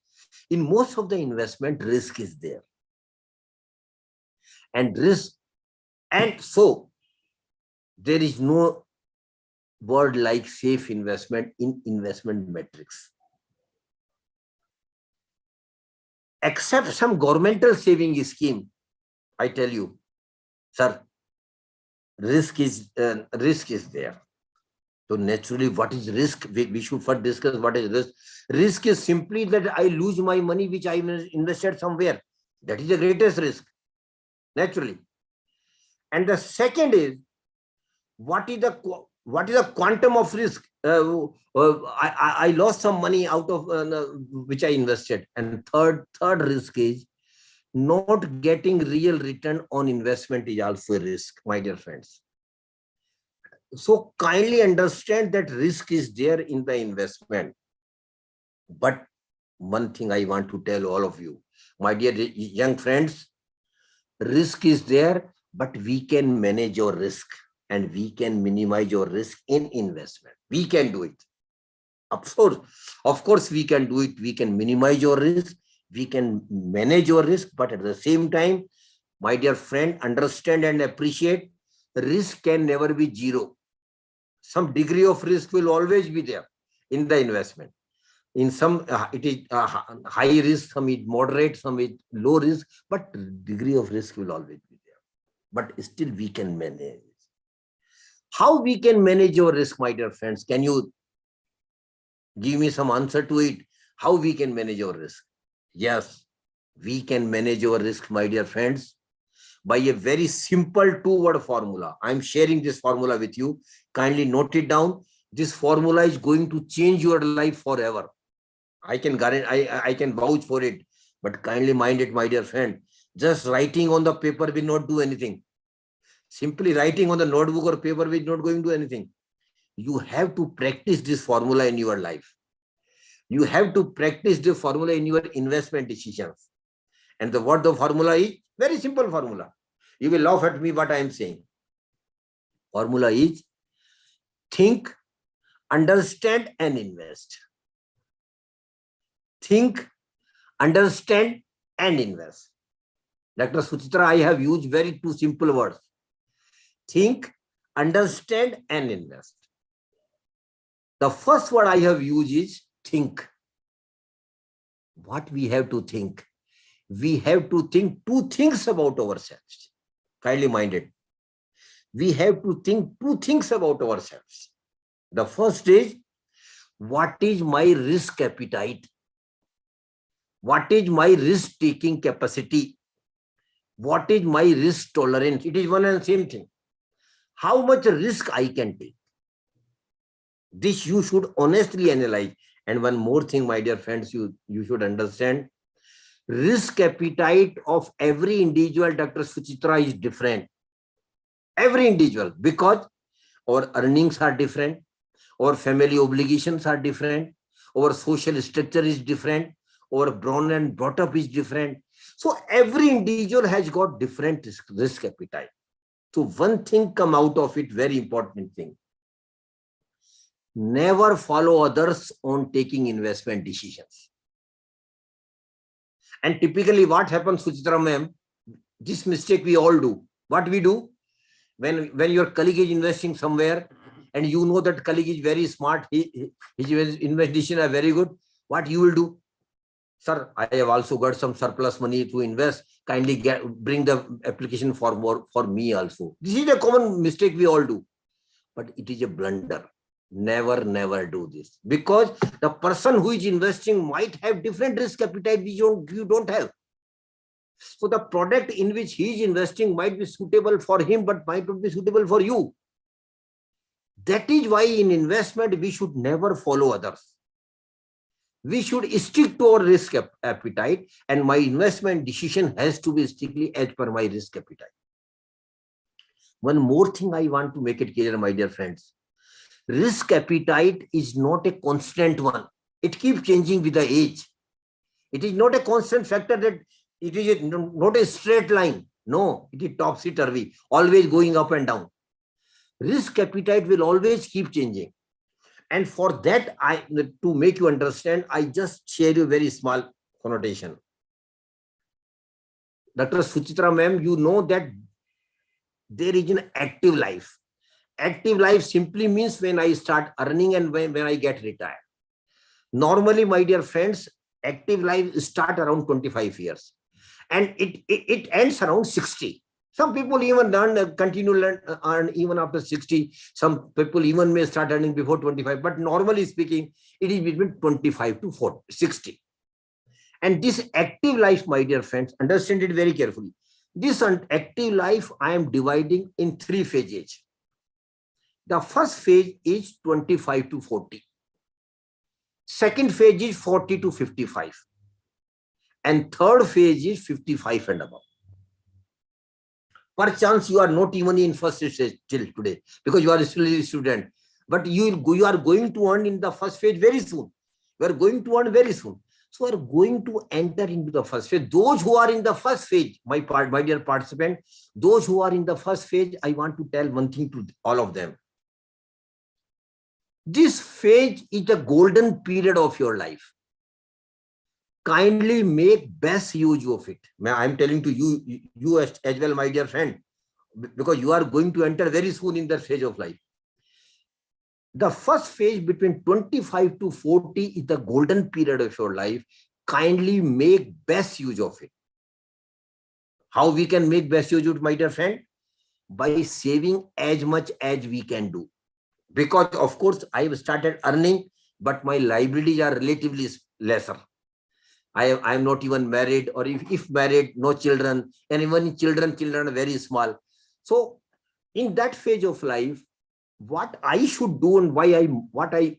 In most of the investment, risk is there. And so there is no word like safe investment in investment metrics. Except some governmental saving scheme, I tell you, sir, risk is there. So naturally, what is risk? We should first discuss what is risk. Risk is simply that I lose my money which I invested somewhere. That is the greatest risk, naturally. And the second is, what is the quantum of risk? I lost some money out of which I invested. And third risk is not getting real return on investment is also a risk, my dear friends. So kindly understand that risk is there in the investment. But one thing I want to tell all of you, my dear young friends, risk is there, but we can manage your risk and we can minimize your risk in investment. We can do it. Of course, we can do it. We can minimize your risk. We can manage your risk, but at the same time, my dear friend, understand and appreciate, risk can never be zero. Some degree of risk will always be there in the investment. In some, it is high risk, some is moderate, some is low risk, but degree of risk will always be there. But still we can manage. How we can manage your risk, my dear friends? Can you give me some answer to it? How we can manage your risk? Yes, we can manage your risk, my dear friends, by a very simple two-word formula. I'm sharing this formula with you. Kindly note it down. This formula is going to change your life forever. I can guarantee, I can vouch for it. But kindly mind it, my dear friend. Just writing on the paper will not do anything. Simply writing on the notebook or paper will not going to do anything. You have to practice this formula in your life. You have to practice the formula in your investment decisions. And what the formula is? Very simple formula. You will laugh at me what I am saying. Formula is think, understand, and invest. Think, understand, and invest. Dr. Suchitra, I have used very two simple words. Think, understand, and invest. The first word I have used is think. What we have to think? We have to think two things about ourselves. Kindly minded. We have to think two things about ourselves. The first is, what is my risk appetite? What is my risk-taking capacity? What is my risk tolerance? It is one and same thing. How much risk I can take? This you should honestly analyze. And one more thing, my dear friends, you should understand. Risk appetite of every individual, Dr. Suchitra, is different. Every individual, because our earnings are different, our family obligations are different, our social structure is different, our born and brought up is different. So every individual has got different risk appetite. So one thing come out of it, very important thing. Never follow others on taking investment decisions. And typically what happens, Suchitra ma'am, this mistake we all do. What we do, when your colleague is investing somewhere and you know that colleague is very smart, his investigation are very good, what you will do? Sir, I have also got some surplus money to invest. Kindly bring the application for me also. This is a common mistake we all do, but it is a blunder. Never do this, because the person who is investing might have different risk appetite which you don't have. So the product in which he is investing might be suitable for him, but might not be suitable for you. That is why in investment, we should never follow others. We should stick to our risk appetite, and my investment decision has to be strictly as per my risk appetite. One more thing I want to make it clear, my dear friends. Risk appetite is not a constant one. It keeps changing with the age. It is not a constant factor, that it is not a straight line. No, it is topsy-turvy, always going up and down. Risk appetite will always keep changing. And for that, to make you understand, I just share you a very small connotation. Dr. Suchitra ma'am, you know that there is an active life. Active life simply means when I start earning and when I get retired. Normally, my dear friends, active life start around 25 years and it ends around 60. Some people even continue to earn even after 60. Some people even may start earning before 25. But normally speaking, it is between 25 to 60. And this active life, my dear friends, understand it very carefully. This active life, I am dividing in 3 phases. The first phase is 25 to 40. Second phase is 40 to 55. And third phase is 55 and above. Perchance you are not even in first stage till today because you are still a student. But you are going to earn in the first phase very soon. You are going to earn very soon. So you are going to enter into the first phase. Those who are in the first phase, my dear participant, those who are in the first phase, I want to tell one thing to all of them. This phase is the golden period of your life. Kindly make best use of it. I am telling to you as well, my dear friend, because you are going to enter very soon in that phase of life. The first phase between 25 to 40 is the golden period of your life. Kindly make best use of it. How we can make best use of it, my dear friend? By saving as much as we can do. Because of course I have started earning, but my liabilities are relatively lesser. I am not even married, or if married, no children, and even children are very small. So in that phase of life, what I should do and what I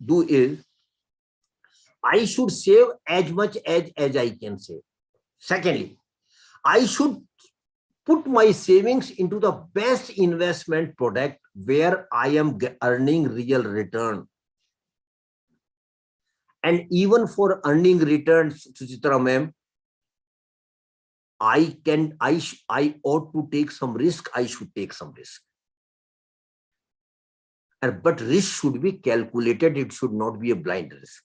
do is I should save as much as I can save. Secondly, I should put my savings into the best investment product where I am earning real return. And even for earning returns, Suchitra ma'am, I ought to take some risk. I should take some risk. But risk should be calculated. It should not be a blind risk.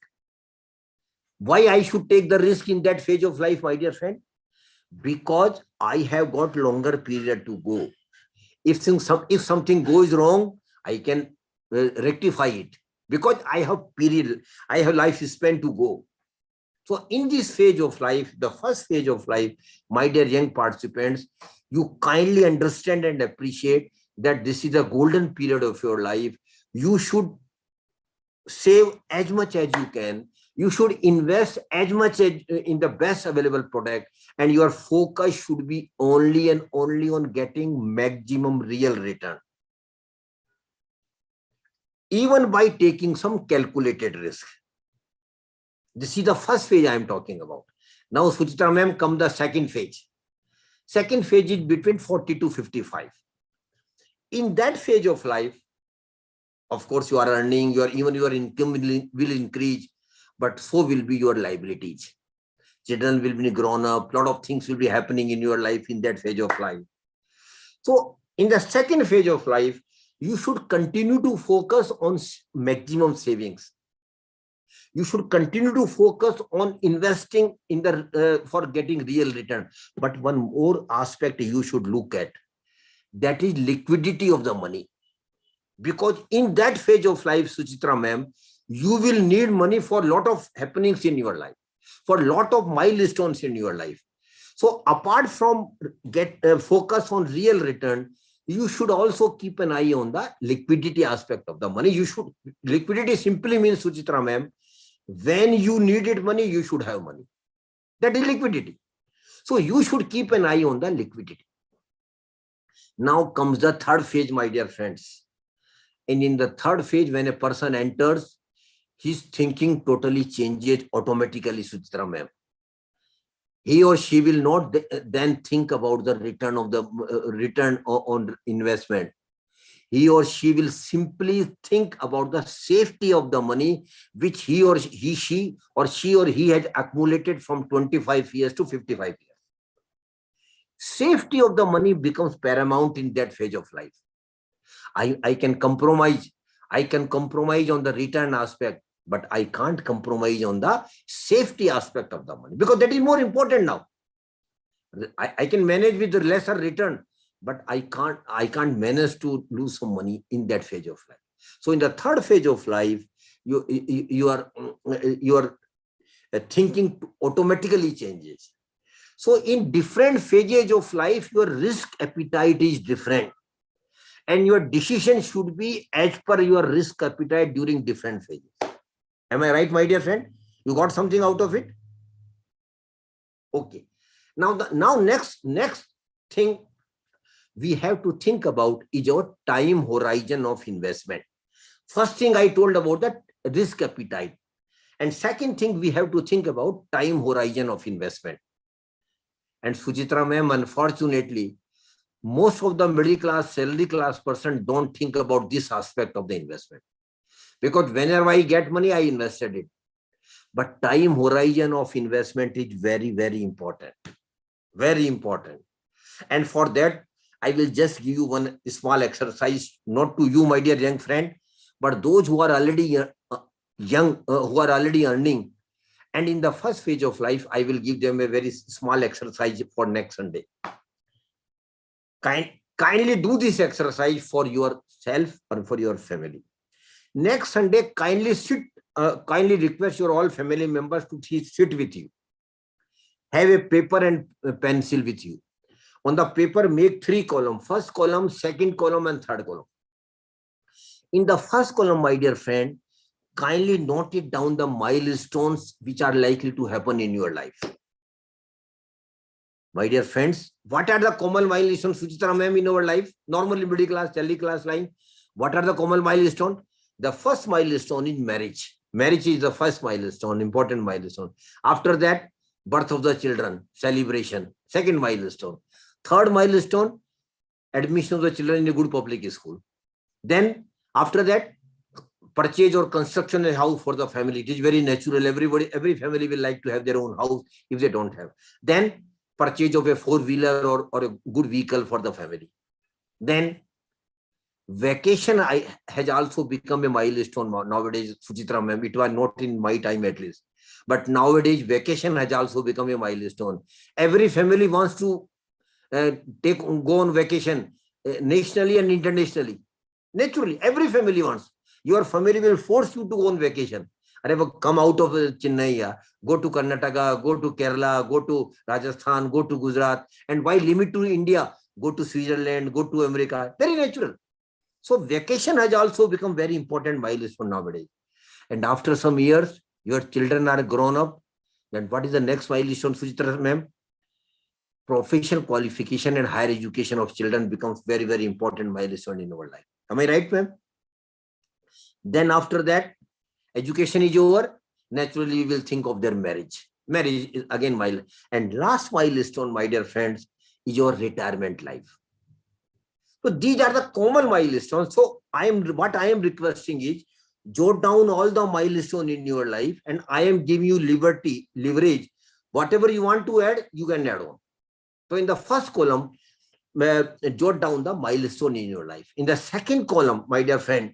Why I should take the risk in that phase of life, my dear friend? Because I have got longer period to go. If something goes wrong, I can rectify it. Because I have life spent to go. So in this phase of life, the first phase of life, my dear young participants, you kindly understand and appreciate that this is the golden period of your life. You should save as much as you can. You should invest as much as in the best available product, and your focus should be only and only on getting maximum real return. Even by taking some calculated risk. This is the first phase I am talking about. Now, Suchitra ma'am, come the second phase. Second phase is between 40 to 55. In that phase of life, of course, you are earning, your income will increase, but so will be your liabilities. Children will be grown up, a lot of things will be happening in your life in that phase of life. So in the second phase of life, you should continue to focus on maximum savings. You should continue to focus on investing in the for getting real return. But one more aspect you should look at, that is liquidity of the money. Because in that phase of life, Suchitra ma'am, you will need money for a lot of happenings in your life, for a lot of milestones in your life. So apart from focus on real return, you should also keep an eye on the liquidity aspect of the money. Liquidity simply means, Suchitra ma'am, when you needed money, you should have money. That is liquidity. So you should keep an eye on the liquidity. Now comes the third phase, my dear friends. And in the third phase, when a person enters, his thinking totally changes automatically, Suchitra ma'am. He or she will not then think about the return of the return on investment. He or she will simply think about the safety of the money which she or he has accumulated from 25 years to 55 years. Safety of the money becomes paramount in that phase of life. I can compromise. I can compromise on the return aspect, but I can't compromise on the safety aspect of the money, because that is more important now. I can manage with the lesser return, but I can't manage to lose some money in that phase of life. So in the third phase of life, your thinking automatically changes. So in different phases of life, your risk appetite is different, and your decision should be as per your risk appetite during different phases. Am I right, my dear friend? You got something out of it? Okay. Now next thing we have to think about is your time horizon of investment. First thing I told about that risk appetite. And second thing we have to think about time horizon of investment. And Suchitra ma'am, unfortunately, most of the middle class, salary class person don't think about this aspect of the investment. Because whenever I get money, I invested it. But time horizon of investment is very, very important. Very important. And for that, I will just give you one small exercise, not to you, my dear young friend, but those who are already young, who are already earning. And in the first phase of life, I will give them a very small exercise for next Sunday. Kindly do this exercise for yourself or for your family. Next Sunday, kindly request your all family members to sit with you. Have a paper and a pencil with you. On the paper, make 3 columns. First column, second column, and third column. In the first column, my dear friend, kindly note it down the milestones which are likely to happen in your life. My dear friends, what are the common milestones, Suchitra ma'am, in our life? Normally middle class, salary class line. What are the common milestones? The first milestone is marriage. Marriage is the first milestone, important milestone. After that, birth of the children, celebration, second milestone. Third milestone, admission of the children in a good public school. Then after that, purchase or construction of a house for the family. It is very natural. Every family will like to have their own house if they don't have. Then purchase of a 4-wheeler or a good vehicle for the family. Then vacation has also become a milestone nowadays, Suchitra ma'am. It was not in my time at least. But nowadays, vacation has also become a milestone. Every family wants to go on vacation nationally and internationally. Naturally, every family wants. Your family will force you to go on vacation. Come out of Chennai, go to Karnataka, go to Kerala, go to Rajasthan, go to Gujarat. And why limit to India? Go to Switzerland, go to America. Very natural. So vacation has also become very important milestone nowadays. And after some years, your children are grown up. Then what is the next milestone, Suchitra ma'am? Professional qualification and higher education of children becomes very, very important milestone in our life. Am I right, ma'am? Then after that, education is over. Naturally, you will think of their marriage. Marriage is again milestone. And last milestone, my dear friends, is your retirement life. So these are the common milestones. So what I am requesting is, jot down all the milestones in your life, and I am giving you leverage. Whatever you want to add, you can add on. So in the first column, jot down the milestone in your life. In the second column, my dear friend,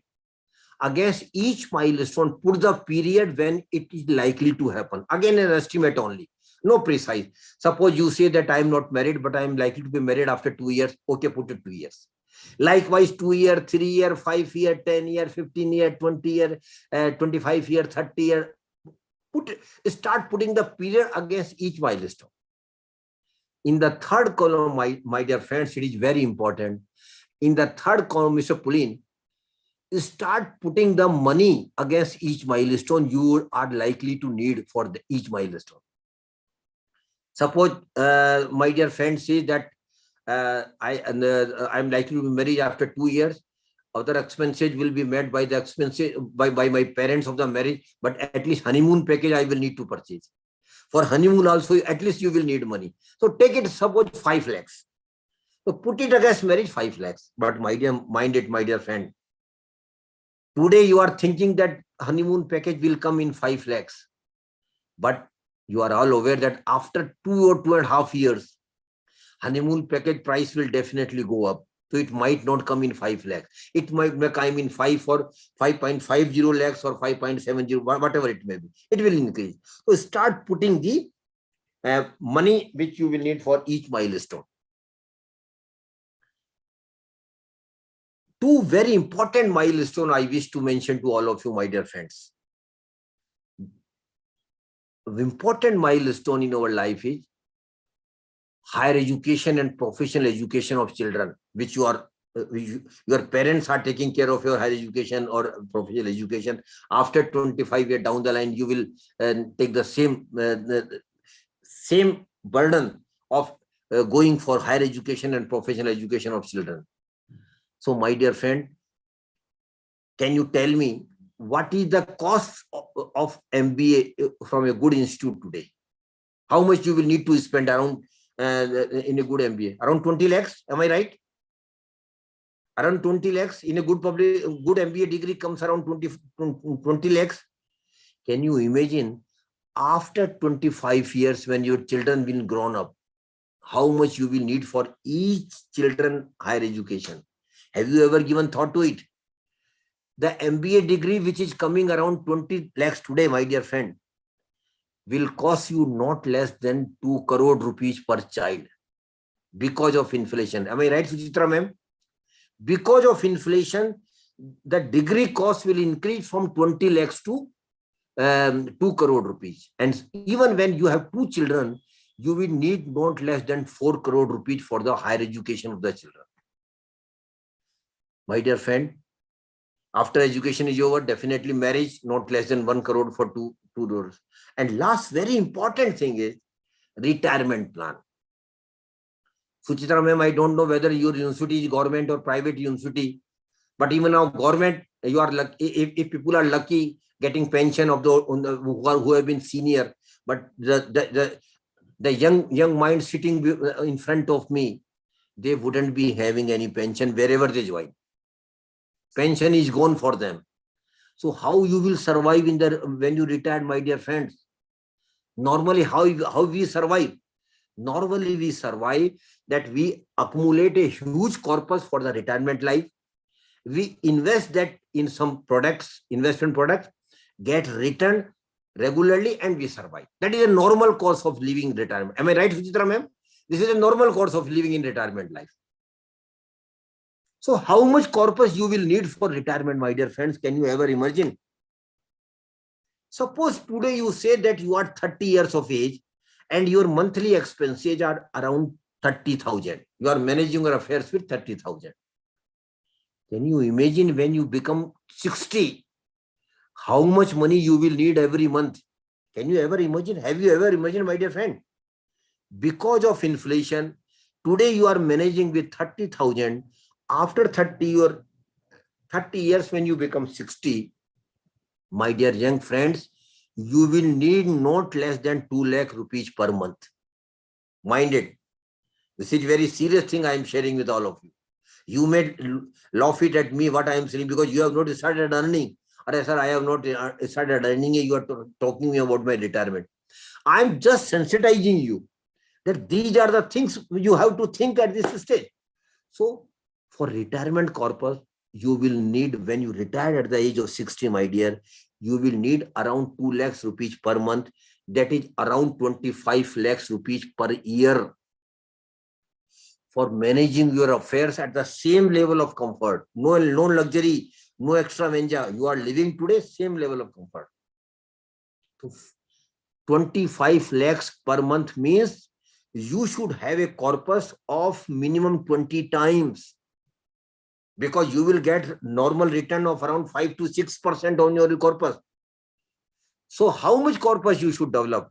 against each milestone, put the period when it is likely to happen. Again, an estimate only, no precise. Suppose you say that I am not married, but I am likely to be married after 2 years. Okay, put it 2 years. Likewise, 2 year, 3 year, 5 year, 10 year, 15 year, 20 year, 25 year, 30 year. Start putting the period against each milestone. In the third column, my dear friends, it is very important. In the third column, Mr. Pulin, start putting the money against each milestone you are likely to need for each milestone. Suppose, my dear friend says that I'm likely to be married after 2 years. Other expenses will be met by the expenses by my parents of the marriage, but at least honeymoon package I will need to purchase. For honeymoon also, at least you will need money. So take it, suppose 5 lakhs. So put it against marriage, 5 lakhs. But my dear friend, today you are thinking that honeymoon package will come in 5 lakhs. But you are all aware that after 2 or 2.5 years, honeymoon package price will definitely go up. So it might not come in 5 lakhs. It might come in 5 or 5.50 lakhs or 5.70, whatever it may be. It will increase. So start putting the money which you will need for each milestone. 2 very important milestones I wish to mention to all of you, my dear friends. The important milestone in our life is higher education and professional education of children, which your parents are taking care of your higher education or professional education. After 25 years down the line, you will take the same burden of going for higher education and professional education of children. So, my dear friend, can you tell me what is the cost of MBA from a good institute today? How much you will need to spend around in a good MBA? Around 20 lakhs, am I right? Around 20 lakhs in a good MBA degree comes around 20 lakhs. Can you imagine after 25 years when your children will grown up, how much you will need for each children higher education? Have you ever given thought to it? The MBA degree which is coming around 20 lakhs today, my dear friend, will cost you not less than 2 crore rupees per child because of inflation. Am I right, Suchitra ma'am? Because of inflation, the degree cost will increase from 20 lakhs to 2 crore rupees. And even when you have 2 children, you will need not less than 4 crore rupees for the higher education of the children. My dear friend, after education is over, definitely marriage, not less than 1 crore for two doors. And last very important thing is retirement plan. Suchitra ma'am, I don't know whether your university is government or private university, but even now government, you are lucky if people are lucky getting pension of who have been senior, but the young mind sitting in front of me, they wouldn't be having any pension wherever they join. Pension is gone for them. So how you will survive when you retire, my dear friends? Normally, how we survive? Normally, we survive that we accumulate a huge corpus for the retirement life. We invest that in some products, investment products, get returned regularly, and we survive. That is a normal course of living retirement. Am I right, Suchitra ma'am? This is a normal course of living in retirement life. So how much corpus you will need for retirement, my dear friends? Can you ever imagine? Suppose today you say that you are 30 years of age and your monthly expenses are around 30,000. You are managing your affairs with 30,000. Can you imagine when you become 60, how much money you will need every month? Can you ever imagine? Have you ever imagined, my dear friend? Because of inflation, today you are managing with 30,000. After 30 years, when you become 60, my dear young friends, you will need not less than 2 lakh rupees per month. Mind it. This is a very serious thing I am sharing with all of you. You may laugh it at me what I am saying because you have not started earning. Or sir, I have not started earning. You are talking me about my retirement. I am just sensitizing you that these are the things you have to think at this stage. So, for retirement corpus, you will need, when you retire at the age of 60, my dear, you will need around 2 lakhs rupees per month. That is around 25 lakhs rupees per year for managing your affairs at the same level of comfort. No luxury, no extra manja. You are living today, same level of comfort. So 25 lakhs per month means you should have a corpus of minimum 20 times, because you will get normal return of around 5 to 6% on your corpus. So how much corpus you should develop?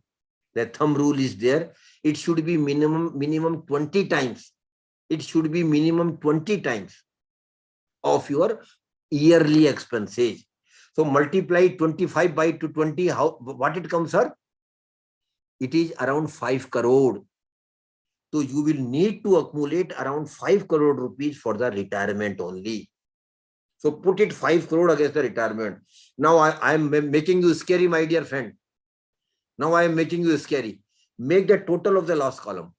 The thumb rule is there. It should be minimum 20 times. It should be minimum 20 times of your yearly expenses. So multiply 25 by 220. What it comes, sir? It is around 5 crore. So you will need to accumulate around 5 crore rupees for the retirement only. So put it 5 crore against the retirement. Now I am making you scary, my dear friend. Now I am making you scary. Make the total of the last column.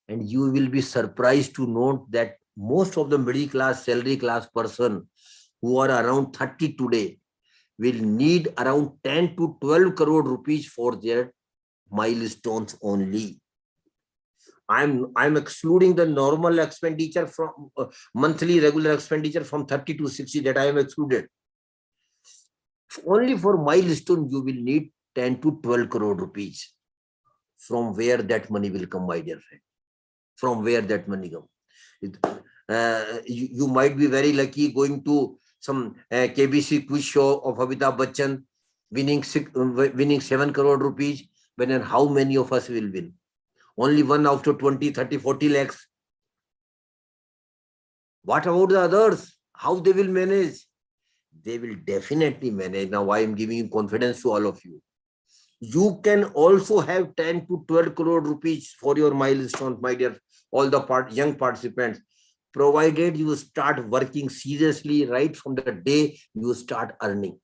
And you will be surprised to note that most of the middle class, salary class person who are around 30 today will need around 10 to 12 crore rupees for their milestones only. I'm excluding the normal expenditure from monthly regular expenditure from 30 to 60, that I am excluded. Only for milestone you will need 10 to 12 crore rupees. From where that money will come, my dear friend? From where that money come? You might be very lucky going to some KBC quiz show of Amitabh Bachchan winning 7 crore rupees, but then how many of us will win? Only one out of 20, 30, 40 lakhs. What about the others? How they will manage? They will definitely manage. Now I am giving confidence to all of you. You can also have 10 to 12 crore rupees for your milestones, my dear, all the young participants, provided you start working seriously right from the day you start earning.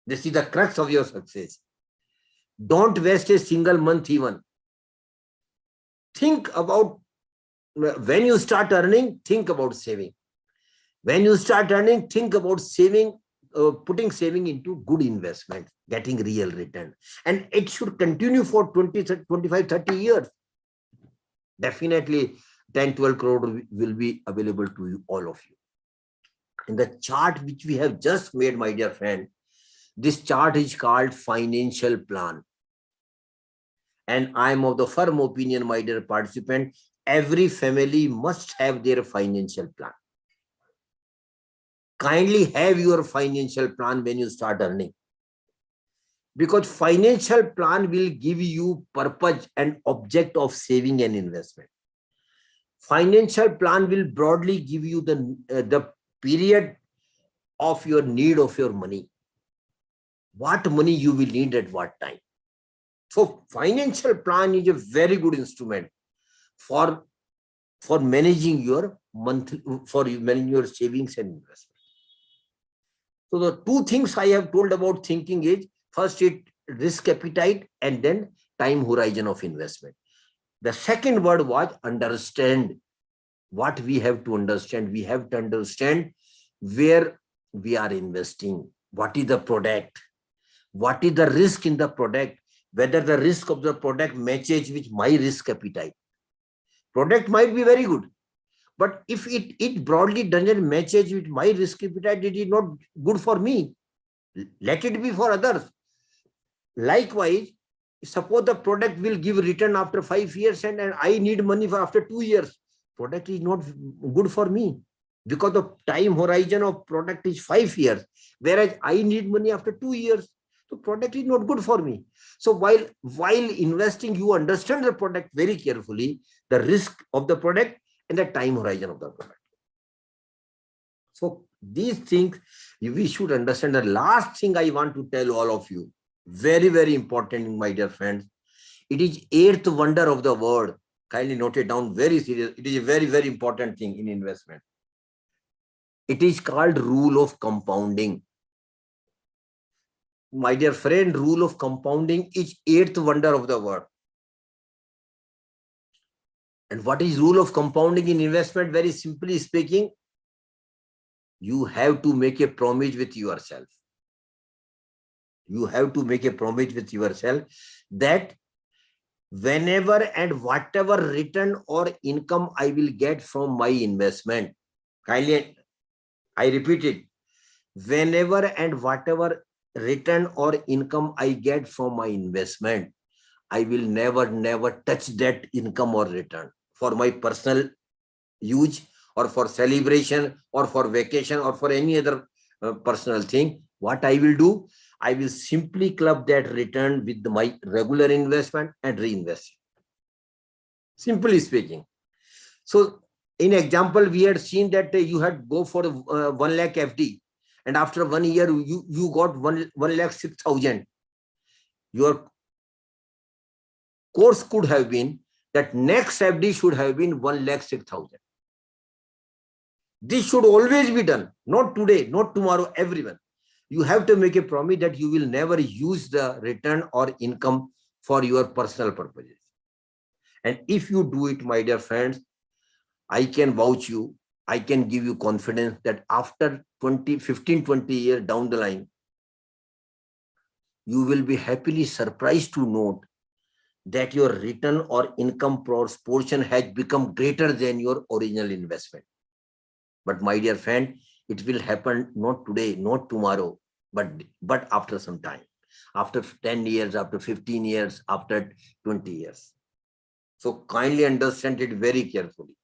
This is the crux of your success. Don't waste a single month even. Think about, when you start earning, think about saving. When you start earning, think about saving, putting saving into good investment, getting real return. And it should continue for 20, 25, 30 years. Definitely 10, 12 crore will be available to you, all of you. In the chart which we have just made, my dear friend, this chart is called financial plan. And I am of the firm opinion, my dear participant, every family must have their financial plan. Kindly have your financial plan when you start earning, because financial plan will give you purpose and object of saving and investment. Financial plan will broadly give you the period of your need of your money. What money you will need at what time. So financial plan is a very good instrument for managing your monthly, for managing your savings and investment. So the two things I have told about thinking is, first it risk appetite and then time horizon of investment. The second word was understand. What we have to understand, we have to understand where we are investing, what is the product, what is the risk in the product, whether the risk of the product matches with my risk appetite. Product might be very good, but if it broadly doesn't matches with my risk appetite, it is not good for me. Let it be for others. Likewise, suppose the product will give return after 5 years and I need money for after 2 years. Product is not good for me because the time horizon of product is 5 years, whereas I need money after 2 years. So product is not good for me. So while investing, you understand the product very carefully, the risk of the product and the time horizon of the product. So these things we should understand. The last thing I want to tell all of you, very, very important, my dear friends, it is 8th wonder of the world. Kindly note it down, very serious. It is a very, very important thing in investment. It is called rule of compounding. My dear friend, rule of compounding is 8th wonder of the world. And what is rule of compounding in investment? Very simply speaking, you have to make a promise with yourself. You have to make a promise with yourself that whenever and whatever return or income I will get from my investment, kindly, I repeat it, whenever and whatever return or income I get from my investment, I will never touch that income or return for my personal use or for celebration or for vacation or for any other personal thing. What I will do, I will simply club that return with my regular investment and reinvest. Simply speaking. So in example, we had seen that you had go for 1 lakh FD, and after 1 year, you got 1 lakh 6,000. Your course could have been that next FD should have been 1 lakh 6,000. This should always be done, not today, not tomorrow, everyone. You have to make a promise that you will never use the return or income for your personal purposes. And if you do it, my dear friends, I can vouch you, I can give you confidence that after 15, 20 years down the line, you will be happily surprised to note that your return or income portion has become greater than your original investment. But my dear friend, it will happen not today, not tomorrow, but after some time, after 10 years, after 15 years, after 20 years. So kindly understand it very carefully.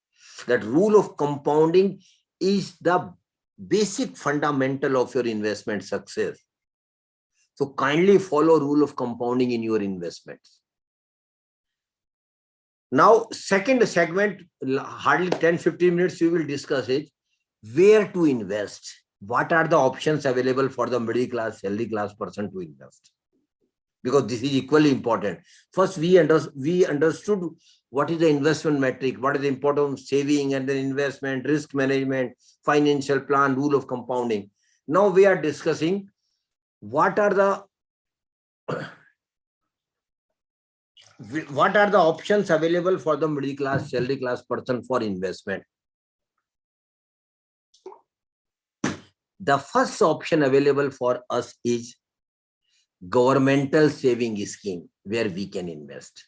That rule of compounding is the basic fundamental of your investment success. So kindly follow rule of compounding in your investments. Now, second segment, hardly 10-15 minutes, we will discuss it. Where to invest? What are the options available for the middle class, salary class person to invest? Because this is equally important. First, we understood what is the investment metric, what is the importance of saving and then investment, risk management, financial plan, rule of compounding. Now we are discussing what are the options available for the middle class, salary class person for investment. The first option available for us is governmental saving scheme where we can invest.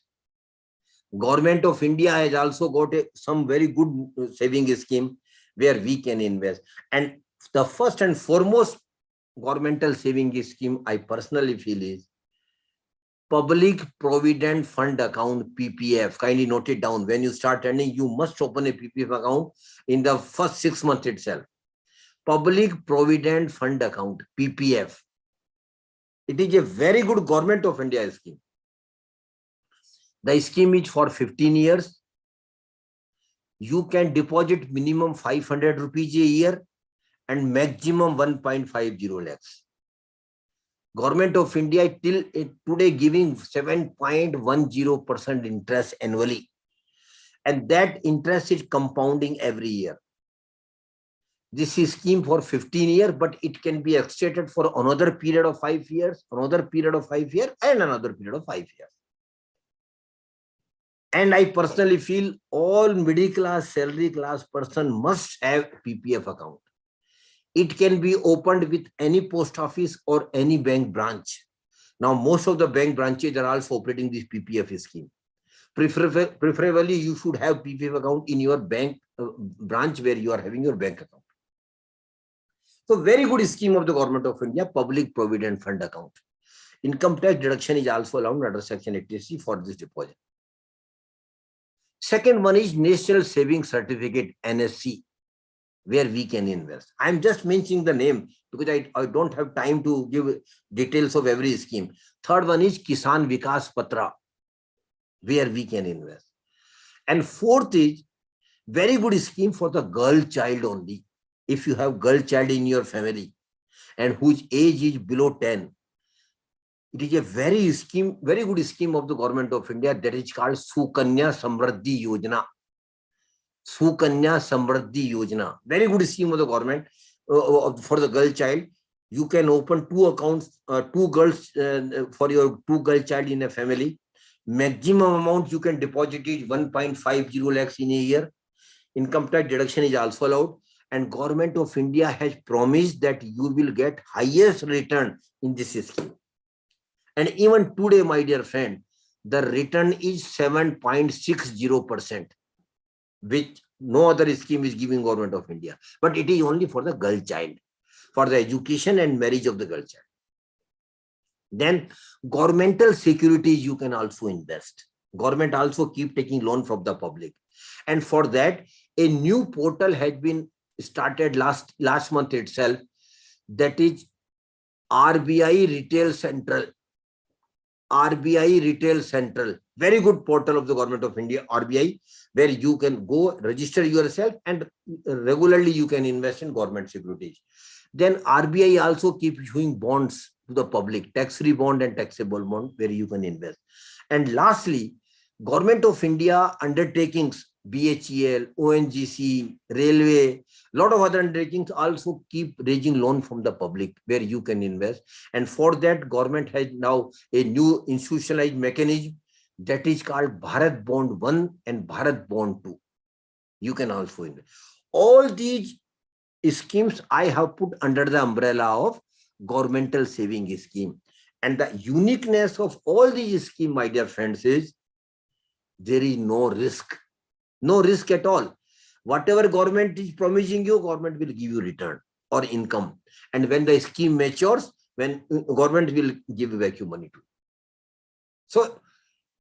Government of India has also got some very good saving scheme where we can invest. And the first and foremost governmental saving scheme I personally feel is Public Provident Fund Account, PPF. Kindly note it down. When you start earning, you must open a PPF account in the first 6 months itself. Public Provident Fund Account, PPF. It is a very good government of India scheme. The scheme is for 15 years. You can deposit minimum 500 rupees a year and maximum 1.50 lakhs. Government of India till today giving 7.10% interest annually. And that interest is compounding every year. This is scheme for 15 years, but it can be extended for another period of 5 years, another period of 5 years, and another period of 5 years. And I personally feel all middle class, salary class person must have PPF account. It can be opened with any post office or any bank branch. Now, most of the bank branches are also operating this PPF scheme. Preferably, you should have PPF account in your bank branch where you are having your bank account. So very good scheme of the Government of India, Public Provident Fund Account. Income tax deduction is also allowed under Section 80C for this deposit. Second one is National Savings Certificate, NSC, where we can invest. I'm just mentioning the name because I don't have time to give details of every scheme. Third one is Kisan Vikas Patra, where we can invest. And fourth is very good scheme for the girl child only. If you have girl child in your family and whose age is below 10, it is a very good scheme of the Government of India that is called Sukanya Samriddhi Yojana. Sukanya Samriddhi Yojana. Very good scheme of the government for the girl child. You can open 2 accounts, 2 girls for your 2 girl child in a family. Maximum amount you can deposit is 1.50 lakhs in a year. Income tax deduction is also allowed. And Government of India has promised that you will get highest return in this scheme. And even today, my dear friend, the return is 7.60%, which no other scheme is giving Government of India. But it is only for the girl child, for the education and marriage of the girl child. Then governmental securities you can also invest. Government also keep taking loan from the public. And for that, a new portal has been started last month itself. That is RBI Retail Central. RBI Retail Central, very good portal of the Government of India, RBI, where you can go register yourself and regularly you can invest in government securities. Then RBI also keep issuing bonds to the public, tax-free bond and taxable bond, where you can invest. And lastly, Government of India undertakings, BHEL, ONGC, Railway, lot of other undertakings also keep raising loan from the public where you can invest. And for that, government has now a new institutionalized mechanism that is called Bharat Bond 1 and Bharat Bond 2. You can also invest. All these schemes I have put under the umbrella of governmental saving scheme. And the uniqueness of all these schemes, my dear friends, is there is no risk. No risk at all. Whatever government is promising you, government will give you return or income. And when the scheme matures, when government will give back you money to. So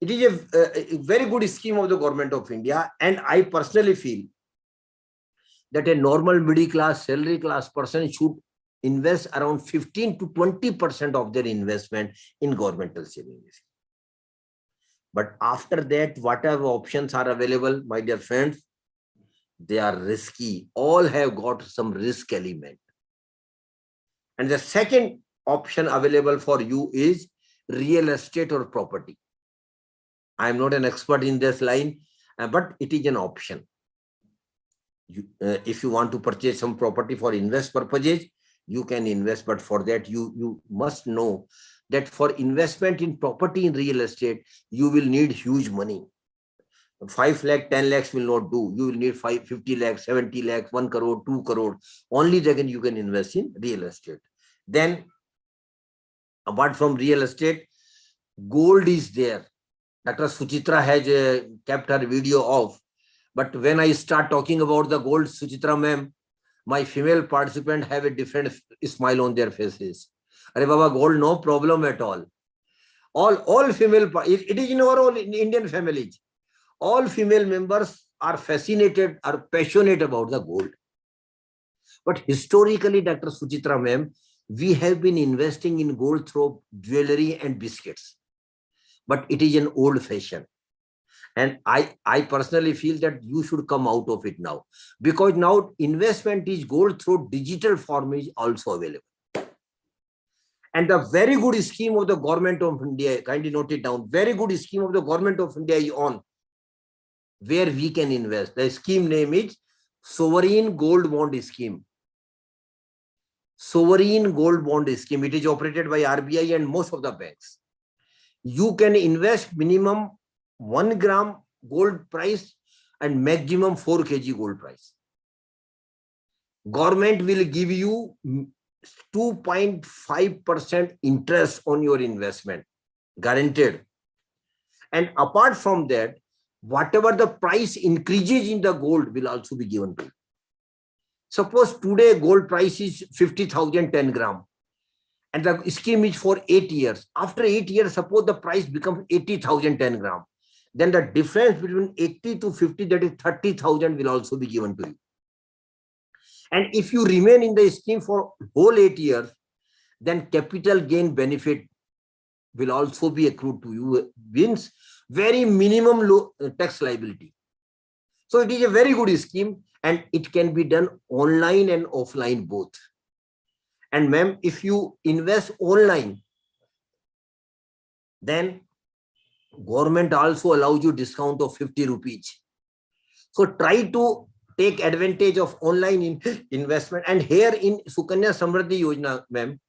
it is a very good scheme of the Government of India. And I personally feel that a normal middle class, salary class person should invest around 15 to 20% of their investment in governmental savings. But after that, whatever options are available, my dear friends, they are risky. All have got some risk element. And the second option available for you is real estate or property. I am not an expert in this line, but it is an option. If you want to purchase some property for invest purposes, you can invest. But for that, you must know that for investment in property in real estate, you will need huge money. 5 lakh, 10 lakhs will not do. You will need 50 lakhs, 70 lakhs, 1 crore, 2 crore. Only then you can invest in real estate. Then, apart from real estate, gold is there. Dr. Suchitra has kept her video off. But when I start talking about the gold, Suchitra ma'am, my female participants have a different smile on their faces. Are Baba, gold, no problem at all. All female, it is in our all Indian families. All female members are fascinated, are passionate about the gold. But historically, Dr. Suchitra ma'am, we have been investing in gold through jewelry and biscuits. But it is an old fashion. And I personally feel that you should come out of it now. Because now investment is gold through digital form is also available. And the very good scheme of the Government of India, kindly note it down, very good scheme of the Government of India is on where we can invest. The scheme name is Sovereign Gold Bond Scheme. Sovereign Gold Bond Scheme. It is operated by RBI and most of the banks. You can invest minimum 1 gram gold price and maximum 4 kg gold price. Government will give you 2.5% interest on your investment, guaranteed. And apart from that, whatever the price increases in the gold will also be given to you. Suppose today gold price is 50,000 10 gram and the scheme is for 8 years. After 8 years, suppose the price becomes 80,000 10 gram. Then the difference between 80 to 50, that is 30,000 will also be given to you. And if you remain in the scheme for whole 8 years, then capital gain benefit will also be accrued to you, means very minimum low tax liability. So it is a very good scheme and it can be done online and offline both. And ma'am, if you invest online, then government also allows you discount of 50 rupees. So try to take advantage of online investment. And here in Sukanya Samriddhi Yojana, ma'am,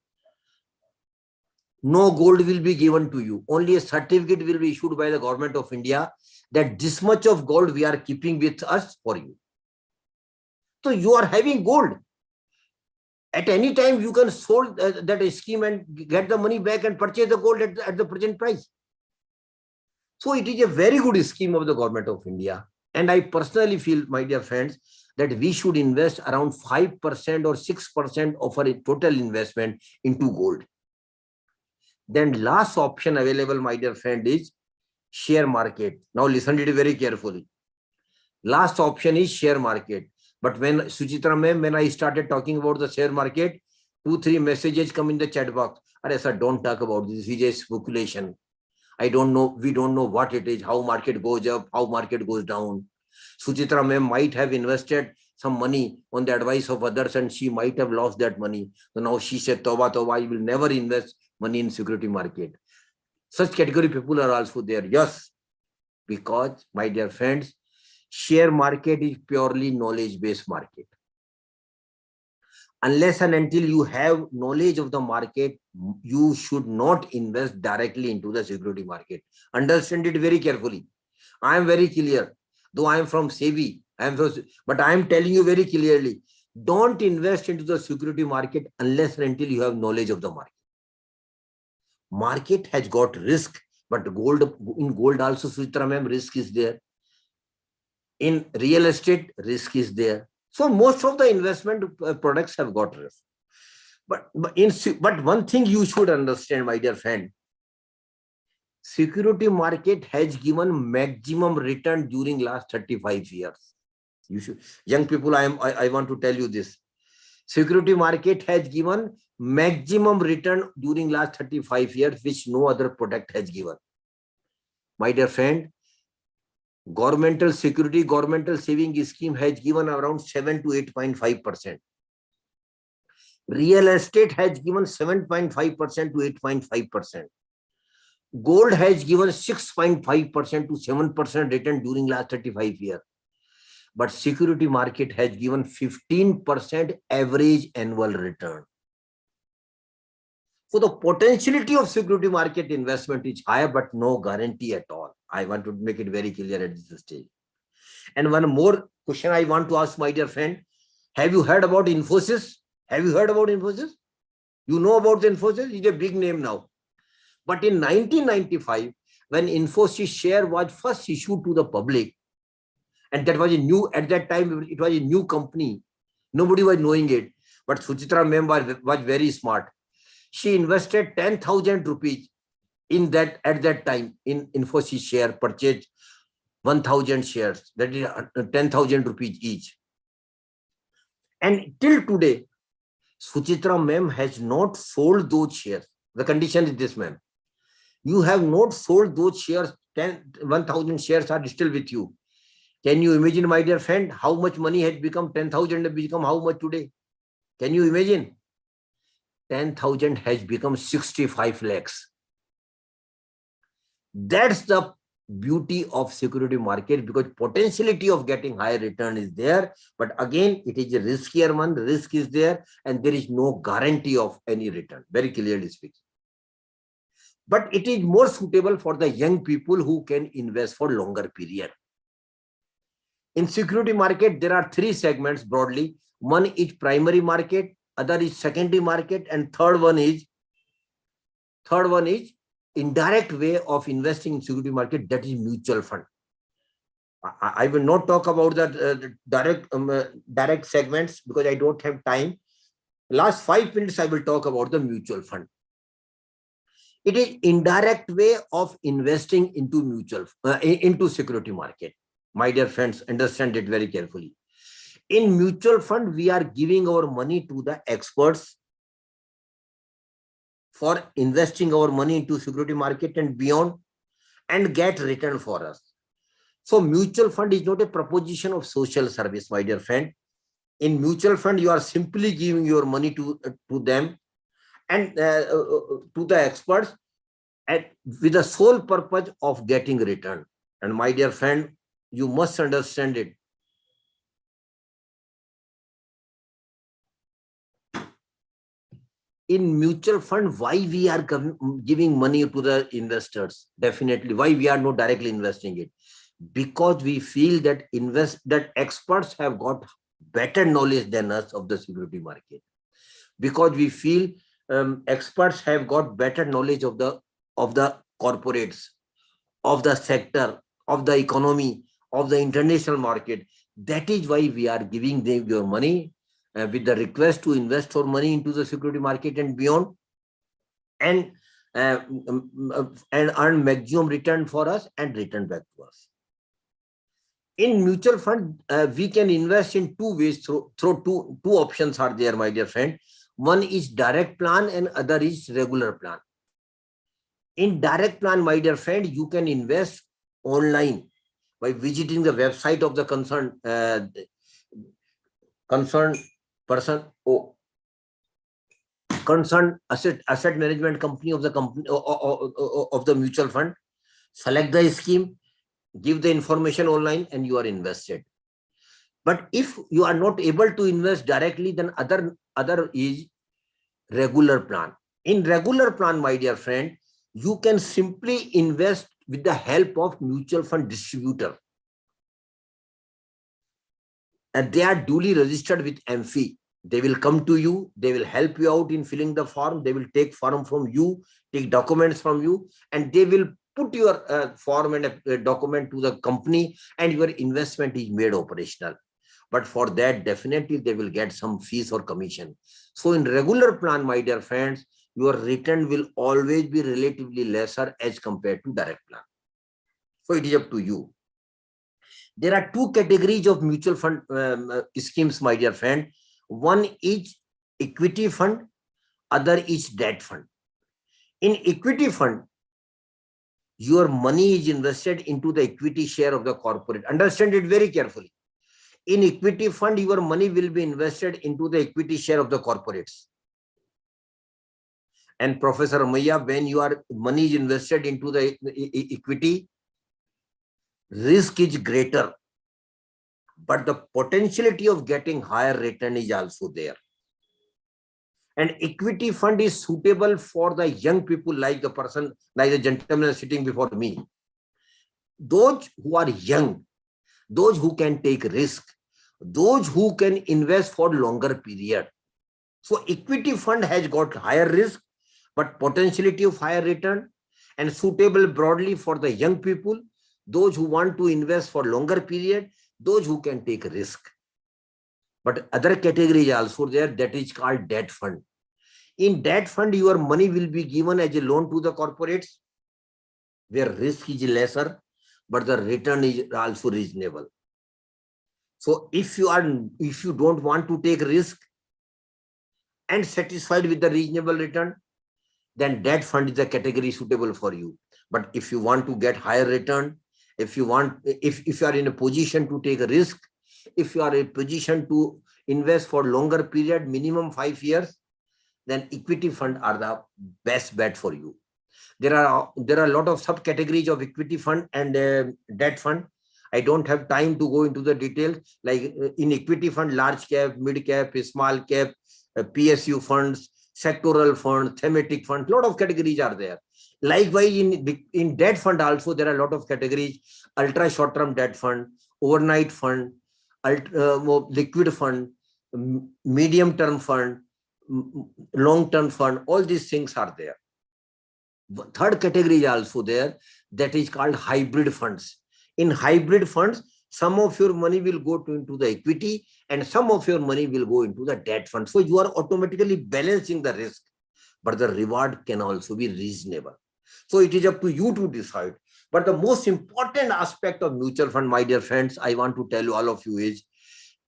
no gold will be given to you. Only a certificate will be issued by the government of India that this much of gold we are keeping with us for you. So you are having gold. At any time, you can sold that scheme and get the money back and purchase the gold at the present price. So it is a very good scheme of the government of India. And I personally feel, my dear friends, that we should invest around 5% or 6% of our total investment into gold. Then last option available, my dear friend, is share market. Now listen to it very carefully. Last option is share market. But when Suchitra ma'am, when I started talking about the share market, 2-3 messages come in the chat box. Arey sir, don't talk about this. This is speculation. I don't know. We don't know what it is, how market goes up, how market goes down. Suchitra ma'am might have invested some money on the advice of others and she might have lost that money. So now she said, Toba, I will never invest money in security market. Such category people are also there. Yes, because, my dear friends, share market is purely knowledge-based market. Unless and until you have knowledge of the market, you should not invest directly into the security market. Understand it very carefully. I am very clear. Though I am from SEBI, but I am telling you very clearly, don't invest into the security market unless and until you have knowledge of the market. Market has got risk, but in gold also, Suchitra ma'am, risk is there. In real estate, risk is there. So most of the investment products have got risk. But one thing you should understand, my dear friend, security market has given maximum return during last 35 years. You should, young people, I want to tell you this. Security market has given maximum return during last 35 years, which no other product has given. My dear friend, governmental security, governmental saving scheme has given around 7 to 8.5%. Real estate has given 7.5% to 8.5%. Gold has given 6.5% to 7% return during last 35 years. But security market has given 15% average annual return. So the potentiality of security market investment is higher, but no guarantee at all. I want to make it very clear at this stage. And one more question I want to ask, my dear friend. Have you heard about Infosys? Have you heard about Infosys? You know about the Infosys? It's a big name now. But in 1995, when Infosys share was first issued to the public, and that was at that time, it was a new company. Nobody was knowing it. But Suchitra ma'am was very smart. She invested 10,000 rupees in that at that time in Infosys share, purchased 1,000 shares. That is 10,000 rupees each. And till today, Suchitra ma'am has not sold those shares. The condition is this, ma'am. You have not sold those shares. 1,000 shares are still with you. Can you imagine, my dear friend, how much money had become? 10,000 has become how much today? Can you imagine? 10,000 has become 65 lakhs. That's the beauty of security market, because potentiality of getting higher return is there. But again, it is a riskier one. Risk is there and there is no guarantee of any return, very clearly speaking. But it is more suitable for the young people who can invest for longer period. In security market, there are 3 segments broadly. One is primary market, other is secondary market, and third one is indirect way of investing in security market, that is mutual fund. I will not talk about the direct segments because I don't have time. Last 5 minutes I will talk about the mutual fund. It is indirect way of investing into into security market. My dear friends, understand it very carefully. In mutual fund, we are giving our money to the experts for investing our money into security market and beyond, and get return for us. So mutual fund is not a proposition of social service, my dear friend. In mutual fund, you are simply giving your money to them and to the experts, and with the sole purpose of getting return. And my dear friend, you must understand it. In mutual fund, why we are giving money to the investors? Definitely. Why we are not directly investing it? Because we feel that experts have got better knowledge than us of the security market. Because we feel experts have got better knowledge of the corporates, of the sector, of the economy, of the international market. That is why we are giving them your money with the request to invest your money into the security market and beyond, and earn maximum return for us and return back to us. In mutual fund, we can invest in two ways. Through two options are there, my dear friend. One is direct plan and other is regular plan. In direct plan, my dear friend, you can invest online by visiting the website of the concerned person, concerned asset management company of the company of the mutual fund. Select the scheme, give the information online, and you are invested. But if you are not able to invest directly, then other is regular plan. In regular plan, my dear friend, you can simply invest with the help of mutual fund distributor. And they are duly registered with Amfi. They will come to you. They will help you out in filling the form. They will take form from you, take documents from you, and they will put your form and a document to the company, and your investment is made operational. But for that, definitely they will get some fees or commission. So in regular plan, my dear friends, your return will always be relatively lesser as compared to direct plan. So it is up to you. There are two categories of mutual fund schemes, my dear friend. One is equity fund, other is debt fund. In equity fund, your money is invested into the equity share of the corporate. Understand it very carefully. In equity fund, your money will be invested into the equity share of the corporates. And Professor Maya, when your money is invested into the equity, risk is greater, but the potentiality of getting higher return is also there. And equity fund is suitable for the young people, like the person, like the gentleman sitting before me. Those who are young, those who can take risk, those who can invest for longer period. So equity fund has got higher risk, but potentiality of higher return, and suitable broadly for the young people, those who want to invest for longer period, those who can take risk. But other category is also there, that is called debt fund. In debt fund, your money will be given as a loan to the corporates, where risk is lesser, but the return is also reasonable. So if you don't want to take risk and satisfied with the reasonable return, then debt fund is a category suitable for you. But if you want to get higher return, if you are in a position to take a risk, if you are in a position to invest for longer period, minimum 5 years, then equity fund are the best bet for you. There are a lot of subcategories of equity fund and debt fund. I don't have time to go into the details. Like in equity fund, large cap, mid cap, small cap, PSU funds, sectoral fund, thematic fund, lot of categories are there. Likewise, in debt fund also, there are a lot of categories: ultra short-term debt fund, overnight fund, liquid fund, medium-term fund, long-term fund. All these things are there. Third category is also there, that is called hybrid funds. In hybrid funds, some of your money will go into the equity and some of your money will go into the debt fund. So you are automatically balancing the risk, but the reward can also be reasonable. So it is up to you to decide. But the most important aspect of mutual fund, my dear friends, I want to tell you, all of you, is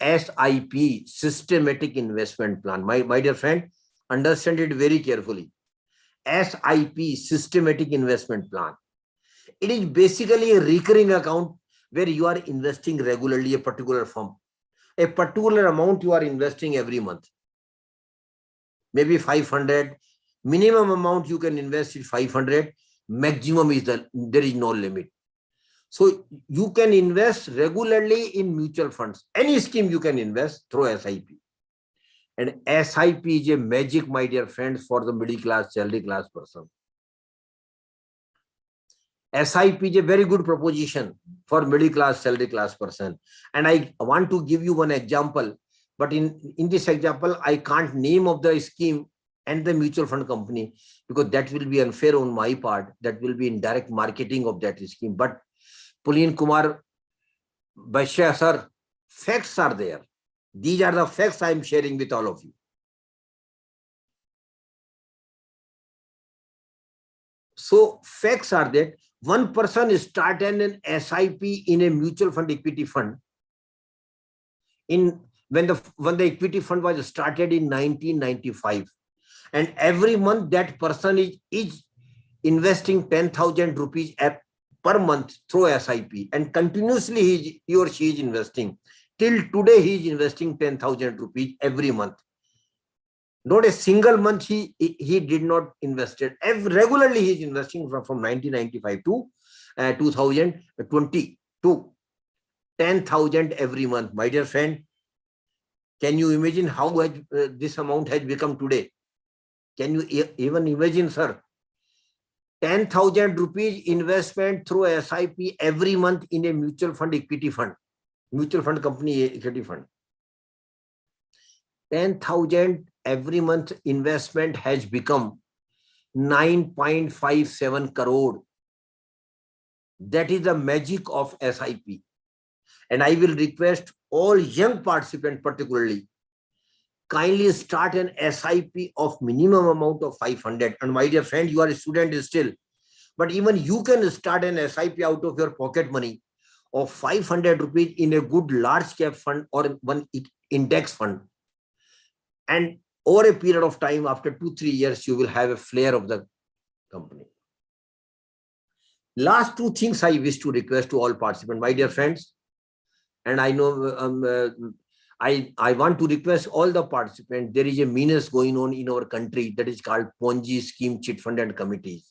SIP, systematic investment plan. My dear friend, understand it very carefully. SIP, systematic investment plan. It is basically a recurring account where you are investing regularly a particular firm. A particular amount you are investing every month. Maybe 500. Minimum amount you can invest is 500. Maximum is there is no limit. So you can invest regularly in mutual funds. Any scheme you can invest through SIP. And SIP is a magic, my dear friends, for the middle class, salary class person. SIP is a very good proposition for middle class, salary class person. And I want to give you one example, but in this example, I can't name of the scheme and the mutual fund company, because that will be unfair on my part. That will be indirect marketing of that scheme. But Pulin Kumar Bashya sir, facts are there. These are the facts I am sharing with all of you. So facts are that one person started an SIP in a mutual fund equity fund when the equity fund was started in 1995, and every month that person is investing 10,000 rupees per month through SIP, and continuously he or she is investing. Till today he is investing 10,000 rupees every month. Not a single month he did not invest it. Regularly he is investing from 1995 to 2022. 10,000 every month. My dear friend, can you imagine how this amount has become today? Can you even imagine, sir? 10,000 rupees investment through SIP every month in a mutual fund equity fund, mutual fund company equity fund. 10,000 every month investment has become 9.57 crore. That is the magic of SIP. And I will request all young participants particularly, kindly start an SIP of minimum amount of 500. And my dear friend, you are a student still, but even you can start an SIP out of your pocket money of 500 rupees in a good large cap fund or one index fund. And over a period of time, after 2-3 years, you will have a flair of the company. Last two things I wish to request to all participants, my dear friends. And I know I want to request all the participants. There is a menace going on in our country that is called Ponzi scheme, chit fund and committees.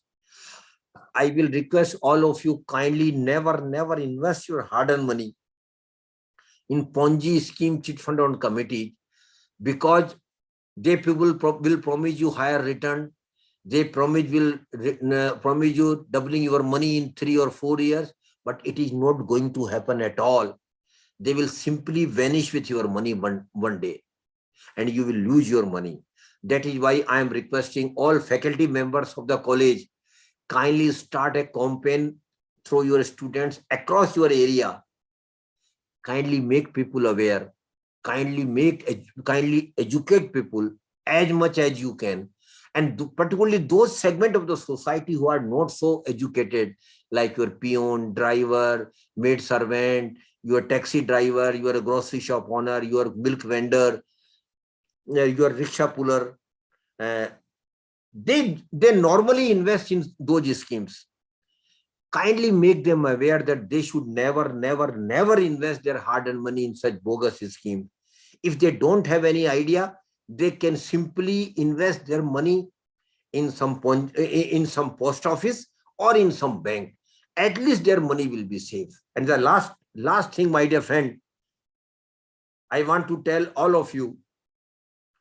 I will request all of you kindly never invest your hard-earned money in Ponzi scheme, chit fund and committee, because they people will promise you higher return. They promise you doubling your money in 3 or 4 years, but it is not going to happen at all. They will simply vanish with your money one day, and you will lose your money. That is why I am requesting all faculty members of the college, kindly start a campaign through your students across your area. Kindly make people aware. Kindly educate people as much as you can. And particularly those segment of the society who are not so educated, like your peon, driver, maid servant, your taxi driver, you are a grocery shop owner, your milk vendor, your rickshaw puller. They normally invest in those schemes. Kindly make them aware that they should never invest their hard-earned money in such bogus scheme. If they don't have any idea, they can simply invest their money in some post office or in some bank. At least their money will be safe. And the last thing, my dear friend, I want to tell all of you,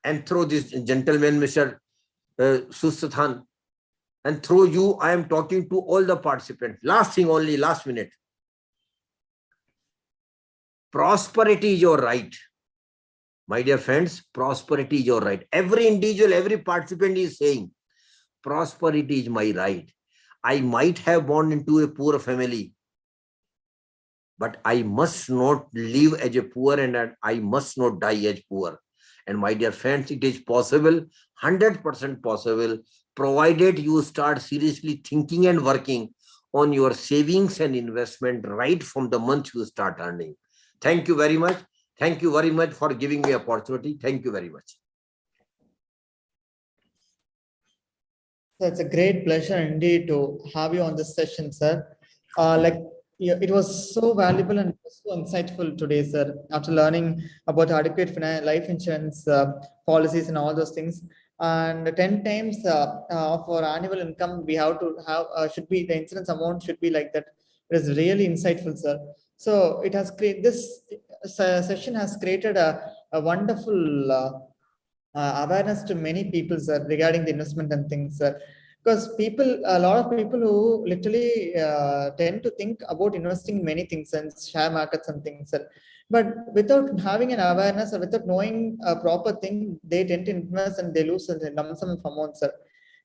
and through this gentleman, Mr. Sustathan, and through you, I am talking to all the participants. Last thing only, last minute. Prosperity is your right. My dear friends, prosperity is your right. Every individual, every participant is saying, prosperity is my right. I might have born into a poor family, but I must not live as a poor, and I must not die as poor. And my dear friends, it is possible, 100% possible, provided you start seriously thinking and working on your savings and investment right from the month you start earning. Thank you very much. Thank you very much for giving me opportunity. Thank you very much. It's a great pleasure indeed to have you on this session, sir. It was so valuable and so insightful today, sir. After learning about adequate life insurance policies and all those things, and 10 times of our annual income, we have to have should be the insurance amount should be like that. It is really insightful, sir. So it has created this session has created a wonderful awareness to many people, sir, regarding the investment and things, sir. Because a lot of people who literally tend to think about investing many things and share markets and things, sir. But without having an awareness or without knowing a proper thing, they tend to invest and they lose a lump sum of amount, sir.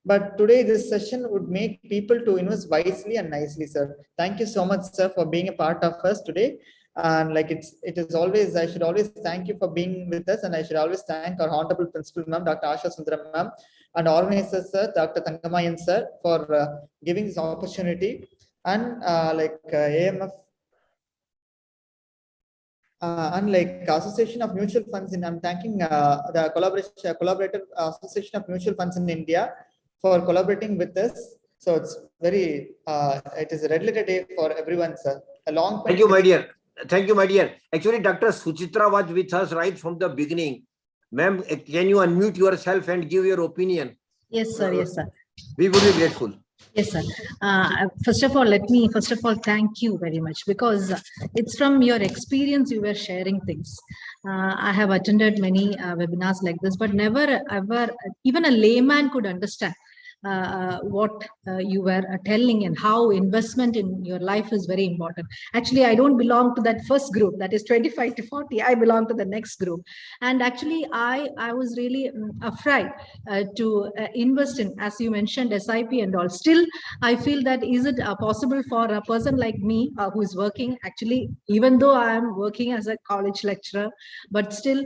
But today, this session would make people to invest wisely and nicely, sir. Thank you so much, sir, for being a part of us today. And like it is always, I should always thank you for being with us, and I should always thank our honorable principal, ma'am, Dr. Asha Sundaram, ma'am, and organizer, sir, Dr. Tangamayan, sir, for giving this opportunity, and AMF. Unlike Association of Mutual Funds I'm thanking the collaborator Association of Mutual Funds in India for collaborating with us. So it's very, it is a red letter day for everyone, sir. Thank you, my dear. Thank you, my dear. Actually, Dr. Suchitra was with us right from the beginning. Ma'am, can you unmute yourself and give your opinion? Yes, sir. Yes, sir. We would be grateful. Yes, sir. First of all, let me thank you very much, because it's from your experience you were sharing things. I have attended many webinars like this, but never ever even a layman could understand what you were telling and how investment in your life is very important. Actually, I don't belong to that first group, that is 25 to 40. I belong to the next group. And actually, I was really afraid to invest in, as you mentioned, SIP and all. Still, I feel that is it possible for a person like me who is working, actually, even though I am working as a college lecturer, but still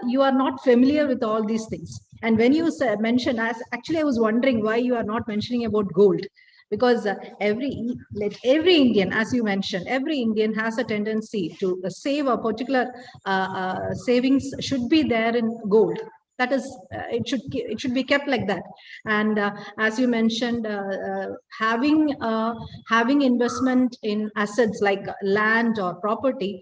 you are not familiar with all these things. And when you mentioned, actually, I was wondering why you are not mentioning about gold, because every Indian, as you mentioned, every Indian has a tendency to save a particular savings should be there in gold. That is, it should be kept like that. And as you mentioned, having investment in assets like land or property,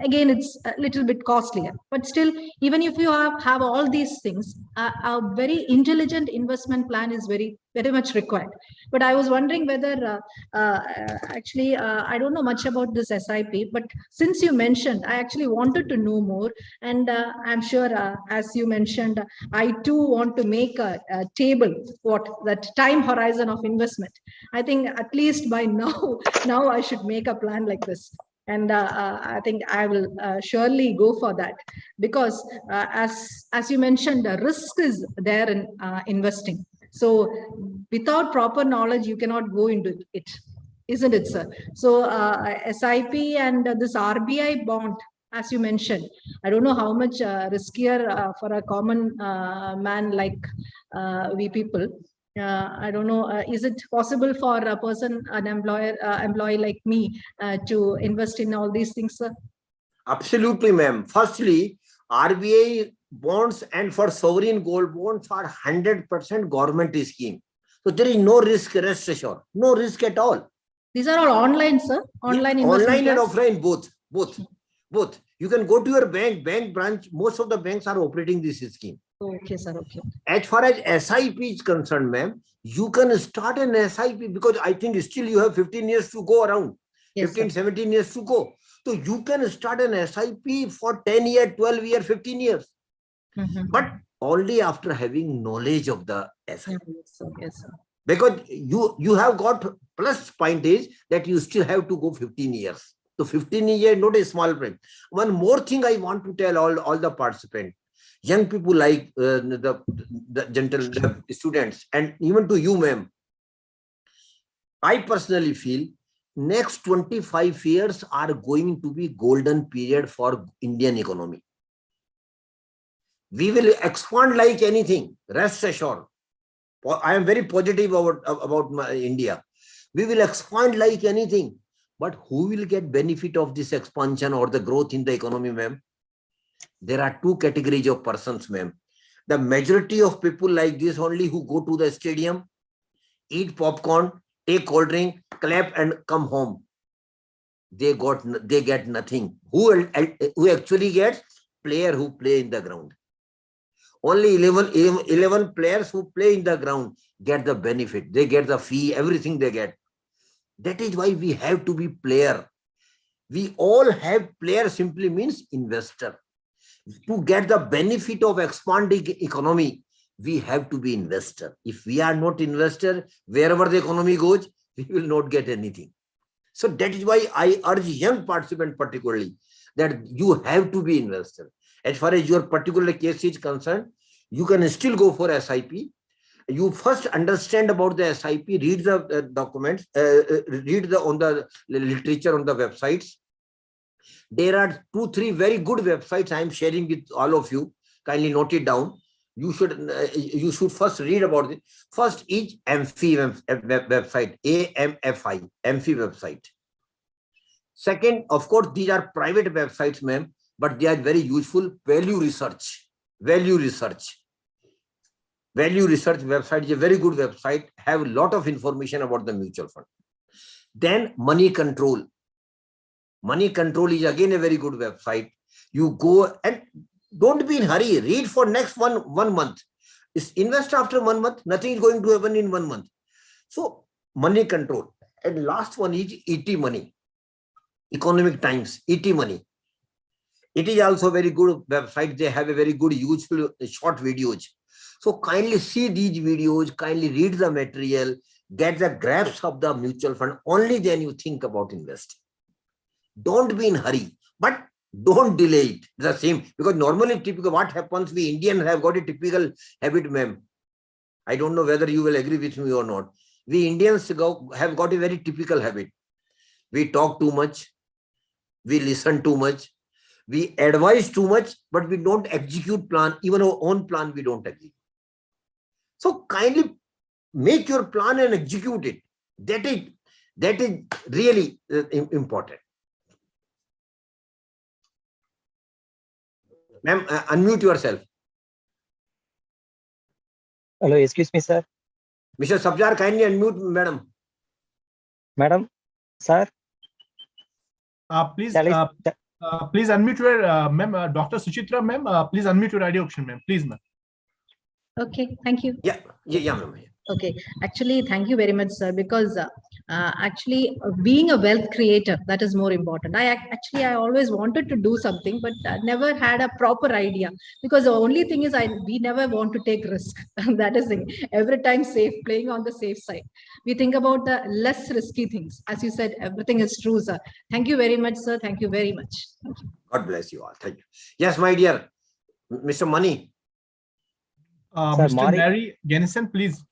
again, it's a little bit costlier. But still, even if you have all these things, a very intelligent investment plan is very much required. But I was wondering whether actually I don't know much about this SIP, but since you mentioned, I actually wanted to know more. And I'm sure, as you mentioned, I too want to make a table, what that time horizon of investment. I think at least by now I should make a plan like this. And I think I will surely go for that, because as you mentioned, the risk is there in investing. So without proper knowledge, you cannot go into it, isn't it, sir? So SIP and this RBI bond, as you mentioned, I don't know how much riskier for a common man like we people. I don't know, is it possible for a person, an employee like me to invest in all these things, sir? Absolutely, ma'am. Firstly, RBI bonds and for sovereign gold bonds are 100% government scheme. So there is no risk, rest assured. No risk at all. These are all online, sir? Online investment Online and class? offline, both. You can go to your bank branch. Most of the banks are operating this scheme. Okay, sir. Okay. As far as SIP is concerned, ma'am, you can start an SIP because I think still you have 15 years to go around. Yes, 15, sir. 17 years to go. So you can start an SIP for 10 years, 12 years, 15 years. But only after having knowledge of the SIP. Yes, sir. Because you have got plus point is that you still have to go 15 years. So 15 years, not a small print. One more thing I want to tell all the participants, young people like the students, and even to you, ma'am. I personally feel next 25 years are going to be golden period for Indian economy. We will expand like anything, rest assured. I am very positive about India. We will expand like anything. But who will get benefit of this expansion or the growth in the economy, ma'am? There are two categories of persons, ma'am. The majority of people like this only who go to the stadium, eat popcorn, take cold drink, clap and come home. They get nothing. Who actually gets? Player who play in the ground. Only 11 players who play in the ground get the benefit. They get the fee, everything they get. That is why we have to be player. We all have player simply means investor. To get the benefit of expanding economy, we have to be investor. If we are not investor, wherever the economy goes, we will not get anything. So that is why I urge young participants particularly that you have to be investor. As far as your particular case is concerned, you can still go for SIP. You first understand about the SIP, read the documents, read on the literature on the websites. There are 2-3 very good websites I am sharing with all of you. Kindly note it down. You should first read about it. First is Amfi website, AMFI, Amfi website. Second, of course, these are private websites, ma'am, but they are very useful. Value research website is a very good website, have a lot of information about the mutual fund. Then money control is again a very good website. You go and don't be in hurry, read for next one month. Invest after 1 month, nothing is going to happen in 1 month. So money control. And last one is ET Money, Economic Times, ET Money. It is also a very good website. They have a very good useful short videos. So kindly see these videos, kindly read the material, get the grasp of the mutual fund. Only then you think about investing. Don't be in hurry, but don't delay it. The same, because normally typical what happens, we Indians have got a typical habit, ma'am. I don't know whether you will agree with me or not. We Indians have got a very typical habit. We talk too much, we listen too much, we advise too much, but we don't execute plan. Even our own plan, we don't execute. So kindly make your plan and execute it. That is really important. Ma'am, unmute yourself. Hello, excuse me, sir. Mr. Sabjar, kindly unmute, madam. Madam, sir. Please unmute your ma'am, Dr. Suchitra, ma'am. Please unmute your audio option, ma'am. Please, ma'am. Okay, thank you. Yeah, ma'am. Okay, actually, thank you very much, sir, because being a wealth creator, that is more important. I always wanted to do something, but never had a proper idea, because the only thing is we never want to take risk. That is it. Every time playing on the safe side. We think about the less risky things. As you said, everything is true, sir. Thank you very much, sir. Thank you very much. Thank you. God bless you all. Thank you. Yes, my dear, Mr. Money. Sir, Mr. Mary Genison, please.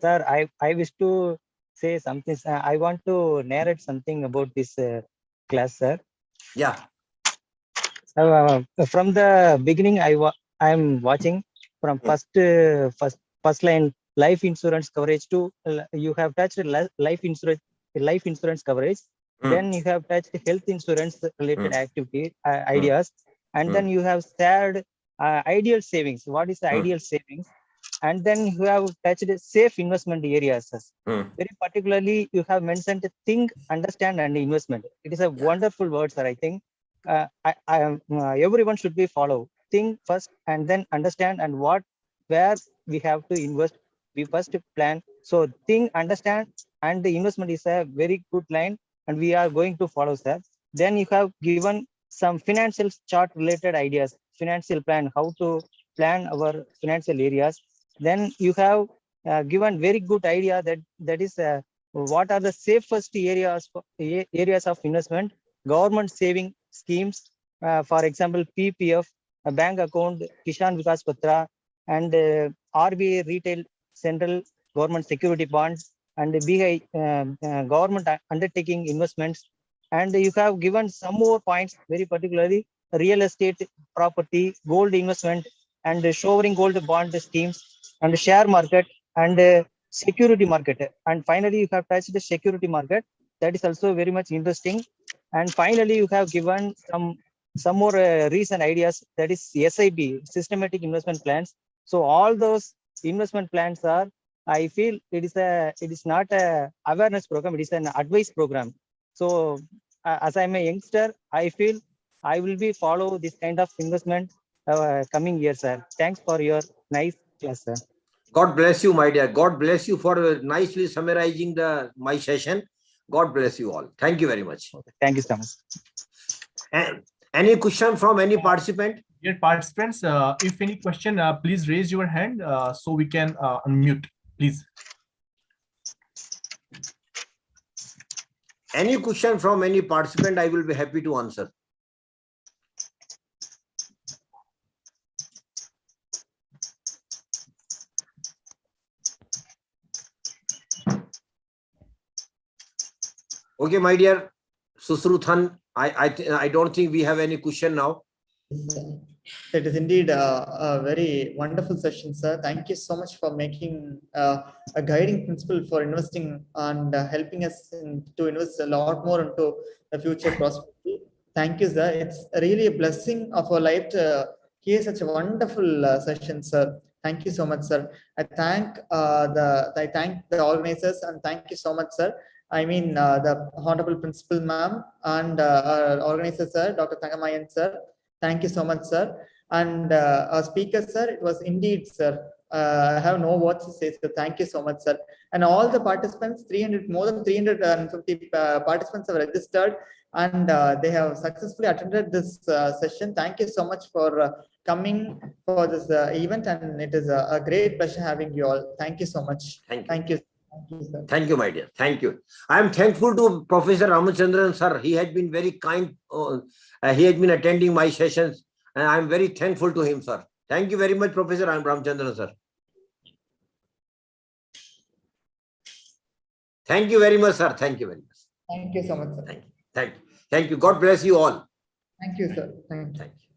Sir, I wish to say something. I want to narrate something about this class, sir. Yeah. From the beginning, I am watching from first line life insurance coverage to you have touched life insurance coverage. Then you have touched health insurance related activity ideas, and then you have shared ideal savings. What is the ideal savings? And then you have touched safe investment areas. Very particularly, you have mentioned think, understand, and investment. It is a wonderful word, sir. I think everyone should be follow. Think first, and then understand, and where we have to invest. We first plan. So think, understand, and the investment is a very good line, and we are going to follow, sir. Then you have given some financial chart related ideas, financial plan, how to plan our financial areas. Then you have given very good idea that is what are the safest areas of investment, government saving schemes, for example PPF, a bank account, Kishan Vikas Patra, and RBI retail central government security bonds, and BI government undertaking investments. And you have given some more points, very particularly real estate, property, gold investment, and sovereign gold bond schemes, and share market, and security market. And finally, you have touched the security market. That is also very much interesting. And finally, you have given some more recent ideas, that is SIP, systematic investment plans. So all those investment plans are, I feel it is not a awareness program, it is an advice program. So as I'm a youngster, I feel I will be follow this kind of investment coming years, sir. Thanks for your nice class, sir. God bless you, my dear. God bless you for nicely summarizing my session. God bless you all. Thank you very much. Okay. Thank you so much. Any question from any participant? Dear participants, if any question, please raise your hand so we can unmute, please. Any question from any participant, I will be happy to answer. Okay, my dear Susruthan, I don't think we have any question now. It is indeed a very wonderful session, sir. Thank you so much for making a guiding principle for investing and helping us to invest a lot more into the future prosperity. Thank you, sir. It's really a blessing of our life to hear such a wonderful session, sir. Thank you so much, sir. I thank the organizers, and thank you so much, sir. I mean, the Honorable Principal Ma'am and our organizer, sir, Dr. Thangamayan, sir. Thank you so much, sir. And our speaker, sir, it was indeed, sir. I have no words to say, so thank you so much, sir. And all the participants, more than 350 participants have registered, and they have successfully attended this session. Thank you so much for coming for this event, and it is a great pleasure having you all. Thank you so much. Thank you. Thank you, sir. Thank you, my dear. Thank you. I am thankful to Professor Ramachandran, sir. He had been very kind. He had been attending my sessions, and I am very thankful to him, sir. Thank you very much, Professor Ramachandran, sir. Thank you very much, sir. Thank you very much. Thank you so much, sir. Thank you. Thank you. Thank you. God bless you all. Thank you, sir. Thank you. Thank you.